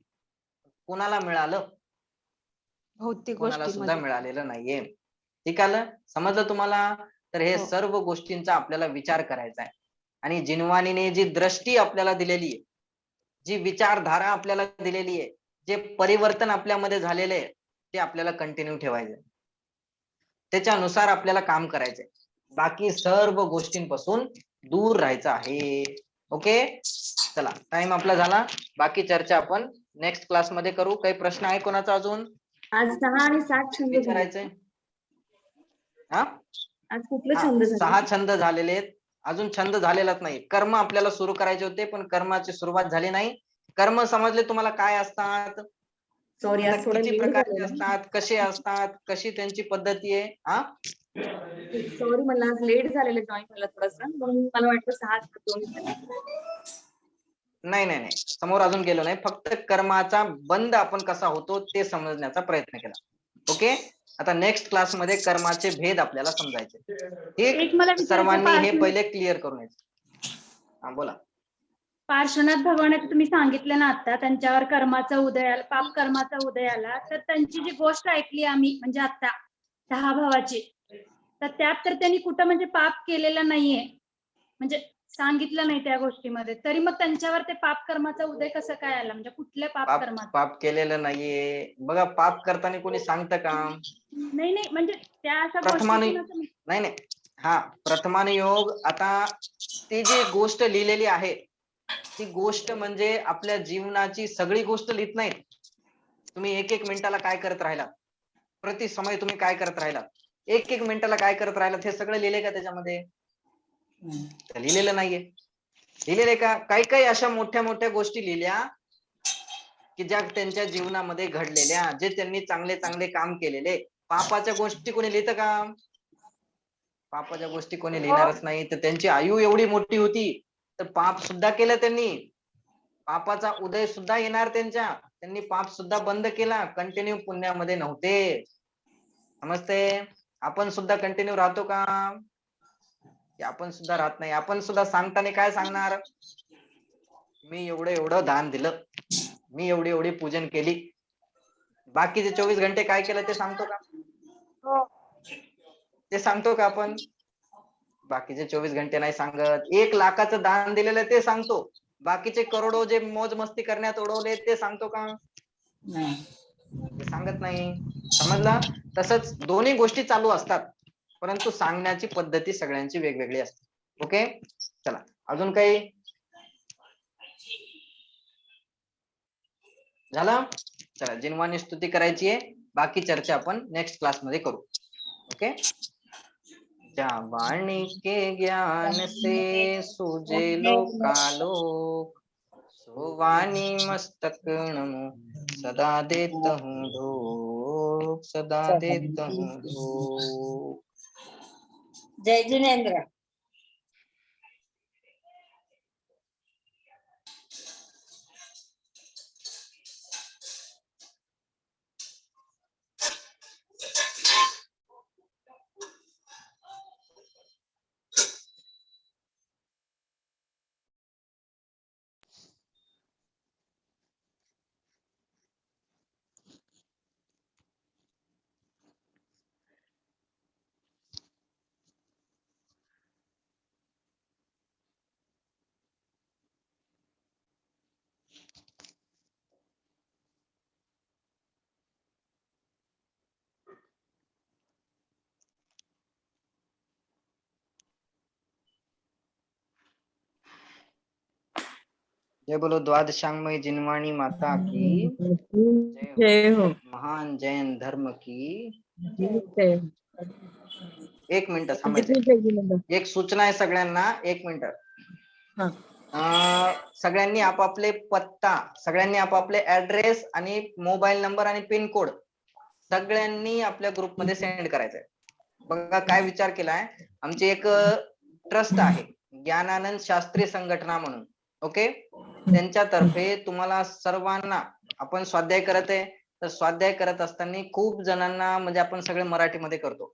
Speaker 1: कोणाला मिळालं?
Speaker 7: भौतिक
Speaker 1: कोणाला सुद्धा
Speaker 7: गोष्टीमध्ये.
Speaker 1: मिळालेलं नाहीये. ठीक आलं? समजलं तुम्हाला? तर हे
Speaker 7: हो.
Speaker 1: सर्व गोष्टींचा आपल्याला विचार करायचा आहे. आणि जिनवाणीने जी दृष्टी आपल्याला दिलेली आहे, जी विचारधारा आपल्याला दिलेली आहे, जे परिवर्तन आपल्यामध्ये झालेले आहे, ते आपल्याला कंटिन्यू ठेवायचे. त्याच्यानुसार आपल्याला काम करायचंय. बाकी सर्व गोष्टींपासून दूर राहायचं आहे. ओके, चला टाइम आपला झाला. बाकी चर्चा आपण नेक्स्ट क्लास मध्ये करू. काही प्रश्न आहे कोणाचा अजून
Speaker 6: आज 6 आणि 7 छंद झाले.
Speaker 1: विचारायचंय? हा,
Speaker 6: आज कुठले छंद झाले?
Speaker 1: 6 छंद झालेले आहेत. अजून छंद झालेलाच नाही. कर्म आपल्याला सुरू करायचे होते, पण कर्माची सुरुवात झाली नाही. कर्म समजले तुम्हाला काय असतात,
Speaker 6: सॉरी, आज थोडं
Speaker 1: किती
Speaker 6: लेट
Speaker 1: प्रकारचे
Speaker 6: झालेलं.
Speaker 1: असतात, कसे असतात, कशी त्यांची पद्धती आहे. हा,
Speaker 6: सॉरी, मला आज लेट झालेलं जॉईन व्हायला थोडंसं, म्हणून मला वाटतं 6 दोन्ही झाले.
Speaker 1: नाही नाही नाही, समोर अजून गेलो नाही. फक्त कर्माचा बंद आपण कसा होतो ते समजण्याचा प्रयत्न केला. ओके, आता नेक्स्ट क्लास मध्ये कर्माचे भेद आपल्याला समजायचे.
Speaker 4: एक मला
Speaker 1: ठीक,
Speaker 4: विचारायचं
Speaker 1: सर्वांनी हे
Speaker 4: पार्श्वनाथ-
Speaker 1: पहिले क्लिअर करून यायचं. हा, बोला.
Speaker 4: पार्श्वनाथ भगवानाचं तुम्ही सांगितलं ना आता, त्यांच्यावर कर्माचा उदय आला, पाप कर्माचा उदय आला, तर त्यांची जी गोष्ट ऐकली आम्ही म्हणजे आता 10 भावाची, तर त्यात तर त्यांनी कुठं म्हणजे पाप केलेलं नाहीये, म्हणजे सांगितलं नाही त्या गोष्टीमध्ये, तरी मग त्यांच्यावर ते पाप कर्माचा उदय कसं काय आला, म्हणजे कुठल्या पाप कर्माचा?
Speaker 1: पाप केलेलं नाहीये. बघा, पाप करताना कोणी सांगतं का?
Speaker 4: नाही नाही, म्हणजे त्या अशा
Speaker 1: प्रथमाने
Speaker 4: गोष्टीतून असं-
Speaker 1: नाही नाही, हा प्रथमानुयोग. आता ती जी गोष्ट लिहिलेली आहे, ती गोष्ट म्हणजे आपल्या जीवनाची सगळी गोष्ट लिहित नाहीत. तुम्ही एक एक मिनिटाला काय करत राहिला, प्रति समय तुम्ही काय करत राहिला, एक एक मिनिटाला काय करत राहिला, हे सगळं लिहिलंय का त्याच्यामध्ये? तर लिहिलेलं नाहीये. लिहिलेलं का? काही काही अशा मोठ्या मोठ्या गोष्टी लिहिल्या की ज्या त्यांच्या जीवनामध्ये घडलेल्या, जे त्यांनी चांगले चांगले काम केलेले. पापाच्या गोष्टी कोणी लिहितं का? पापाच्या गोष्टी कोणी लिहिणारच नाही. तर त्यांची आयु एवढी मोठी होती, तर पाप सुद्धा केलं त्यांनी. पापाचा उदय सुद्धा येणार त्यांच्या. त्यांनी पाप सुद्धा बंद केला, कंटिन्यू पुण्यामध्ये नव्हते. समजते? आपण सुद्धा कंटिन्यू राहतो का? आपण सुद्धा राहत नाही. आपण सुद्धा सांगताना काय सांगणार? मी एवढं एवढं दान दिलं, मी एवढी एवढी पूजन केली. बाकीचे 24 घंटे काय केलं ते सांगतो का? ते सांगतो का आपण? बाकीचे 24 घंटे नाही सांगत. 1 लाखाचं दान दिलेलं ते सांगतो. बाकीचे करोडो जे मोज मस्ती करण्यात उडवले ते सांगतो का? ते सांगत नाही. समजला? तसंच दोन्ही गोष्टी चालू असतात, परंतु सांगण्याची पद्धती सगळ्यांची वेगवेगळी असते. ओके, चला अजून काही झालं? चला, जिनवानी स्तुती करायची आहे. बाकी चर्चा आपण नेक्स्ट क्लास मध्ये करू. ओके, ज्या वाणी के ज्ञान से सूझे लोकालोक, सो वाणी मस्तक नमो सदा देत हूँ ढोक, सदा देत हूँ ढोक.
Speaker 8: जय जिनेंद्र.
Speaker 1: जय बोलो द्वादशांगमय जिनवाणी माता की
Speaker 6: जय हो.
Speaker 1: महान जैन धर्म की.
Speaker 6: जय.
Speaker 1: 1 मिनिट थांबायचं.
Speaker 6: जय जिनेंद्र.
Speaker 1: एक सूचना आहे सगळ्यांना. 1 मिनिट. सगळ्यांनी आपापले पत्ता, सगळ्यांनी आपापले ऍड्रेस आणि मोबाईल नंबर आणि पिन कोड सगळ्यांनी आपल्या ग्रुपमध्ये सेंड करायचंय. बघा काय विचार केलाय, आमची एक ट्रस्ट आहे ज्ञानानंद शास्त्री संघटना म्हणून. ओके, त्यांच्यातर्फे तुम्हाला सर्वांना आपण स्वाध्याय करत आहे. तर स्वाध्याय करत असताना खूप जणांना म्हणजे आपण सगळे मराठीमध्ये करतो,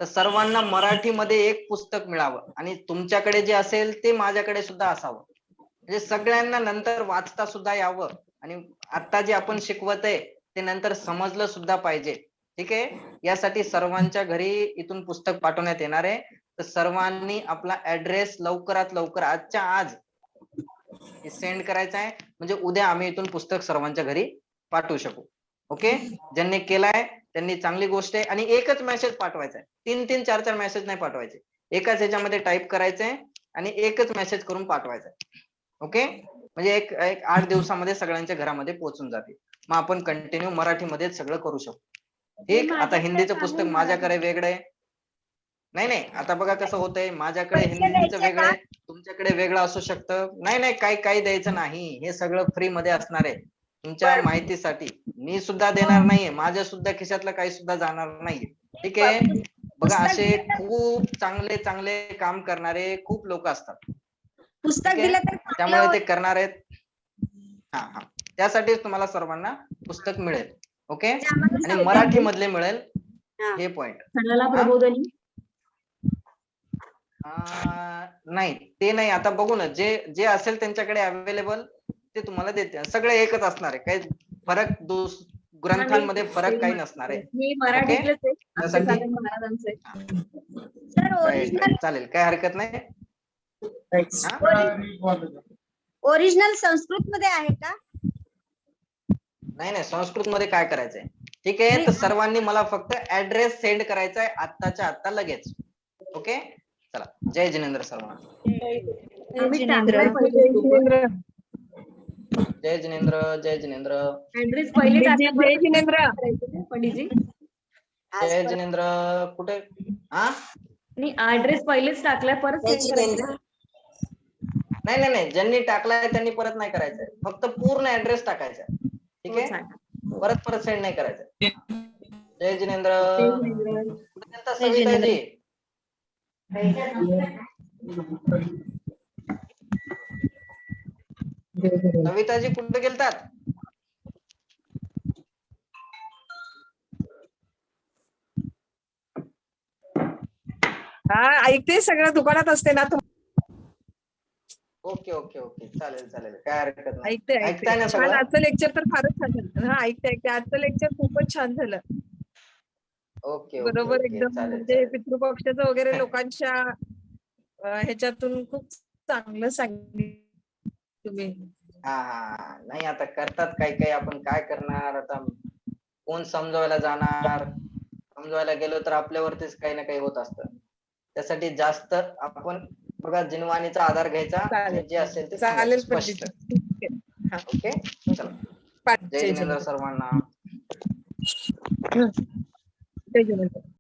Speaker 1: तर सर्वांना मराठीमध्ये एक पुस्तक मिळावं आणि तुमच्याकडे जे असेल ते माझ्याकडे सुद्धा असावं, म्हणजे सगळ्यांना नंतर वाचता सुद्धा यावं आणि आता जे आपण शिकवत आहे ते नंतर समजलं सुद्धा पाहिजे. ठीक आहे, यासाठी सर्वांच्या घरी इथून पुस्तक पाठवण्यात येणार आहे. तर सर्वांनी आपला ऍड्रेस लवकरात लवकर आजच्या आज सेंड करायचा आहे, म्हणजे उद्या आम्ही इथून पुस्तक सर्वांच्या घरी पाठवू शकू. ओके, ज्यांनी केलाय त्यांनी चांगली गोष्ट आहे. आणि एकच मेसेज पाठवायचा आहे, 3-3, 4-4 मेसेज नाही पाठवायचे. एकाच ह्याच्यामध्ये टाईप करायचंय आणि एकच मेसेज करून पाठवायचा. ओके, म्हणजे एक 8 दिवसामध्ये सगळ्यांच्या घरामध्ये पोहोचून जाते. मग आपण कंटिन्यू मराठीमध्ये सगळं करू शकतो. ठीक, आता
Speaker 4: माझ्याकडे
Speaker 1: हिंदीचं
Speaker 4: आहे
Speaker 1: पुस्तक
Speaker 4: मराठी.
Speaker 1: माझ्याकडे वेगळं आहे. नाही, आता बघा कसं होतंय, माझ्याकडे
Speaker 5: पैसे
Speaker 1: हिंदीचं
Speaker 5: द्यायचे
Speaker 1: वेगळं आहे, तुमच्याकडे वेगळं असू शकतं. नाही, काही द्यायचं नाही, हे सगळं फ्री मध्ये असणार आहे. तुमच्या माहितीसाठी मी सुद्धा देणार नाहीये, माझ्या सुद्धा खिशातलं काही सुद्धा जाणार नाहीये. ठीक आहे, बघा असे खूप चांगले चांगले काम करणारे खूप लोक असतात.
Speaker 5: पुस्तक
Speaker 1: ठीक आहे?
Speaker 5: दिलं तर चांगलं
Speaker 1: त्यामुळे ते
Speaker 5: होईल.
Speaker 1: करणार आहेत. हा, त्यासाठीच तुम्हाला सर्वांना पुस्तक मिळेल. ओके,
Speaker 5: म्हणजे आम्हाला
Speaker 1: आणि
Speaker 5: सांगितलं.
Speaker 1: मराठी मधले मिळेल,
Speaker 5: हा.
Speaker 1: हे पॉइंट.
Speaker 6: क्षणाला प्रबोधनी
Speaker 1: नाही, ते नाही. आता बघू ना, जे असेल त्यांच्याकडे अवेलेबल ते तुम्हाला देते. सगळे एकच असणार आहे, काही फरक ग्रंथांमध्ये फरक काही नसणार आहे.
Speaker 6: मी मराठीतलेच आहे. आमचे
Speaker 1: त्यासाठी-
Speaker 6: साधन महाराजांचं आहे.
Speaker 5: Sir
Speaker 1: Right,
Speaker 5: original
Speaker 1: right. चालेल, काय हरकत नाही. हा?
Speaker 5: ओरिजिनल संस्कृत मध्ये आहे का?
Speaker 1: नाही, संस्कृत मध्ये काय करायचंय? ठीक आहे, तर सर्वांनी मला फक्त ऍड्रेस सेंड करायचा आहे आत्ताच्या आत्ता लगेच. ओके, चला, जय जिनेंद्र सर्वांना.
Speaker 6: आम्ही
Speaker 7: जिनेंद्र.
Speaker 6: टाकलंय पहिले ग्रुपवर.
Speaker 1: जय जिनेंद्र, जय जिनेंद्र,
Speaker 6: ऍड्रेस पहिले टाकलं पंडितजी.
Speaker 1: जय जिनेंद्र. कुठे? हा,
Speaker 6: आणि ऍड्रेस पहिलेच टाकलाय, परत सेंड करायचं.
Speaker 1: नाही, ज्यांनी टाकलाय त्यांनी परत नाही करायचंय, फक्त पूर्ण ऍड्रेस टाकायचा. ठीक
Speaker 6: हो,
Speaker 1: आहे,
Speaker 6: चालेल.
Speaker 1: परत सेंड नाही करायचं. जय जिनेंद्र.
Speaker 6: जय जिनेंद्र.
Speaker 1: कुठे गेलता सविताजी? सविताजी कुठे गेलतात?
Speaker 9: हा, ऐकते, सगळं दुकानात असते ना.
Speaker 1: ओके, चालेल, काय हरकत नाही.
Speaker 9: ऐकते
Speaker 1: ऐकताय ना
Speaker 9: छान.
Speaker 1: सगळं?
Speaker 9: आजचं लेक्चर तर फारच छान झालं. हा, ऐकते. आजचं लेक्चर खूपच छान झालं.
Speaker 1: ओके,
Speaker 9: बरोबर, एकदम
Speaker 1: चालेल,
Speaker 9: म्हणजे पितृपक्षाचं वगैरे लोकांच्या ह्याच्यातून खूप चांगलं सांगितलं तुम्ही.
Speaker 1: हा, नाही, आता करतात काही आपण काय करणार आता. कोण समजवायला जाणार? समजवायला गेलो तर आपल्यावरतीच काही ना काही होत असतं. त्यासाठी जास्त आपण बघा जिनवाणीचा आधार घ्यायचा आणि जे असेल ते सांगायचं स्पष्ट.
Speaker 9: ठीक आहे. हा,
Speaker 1: ओके, चला, जय जिनेंद्र सर्वांना.
Speaker 9: जय जिनेंद्र.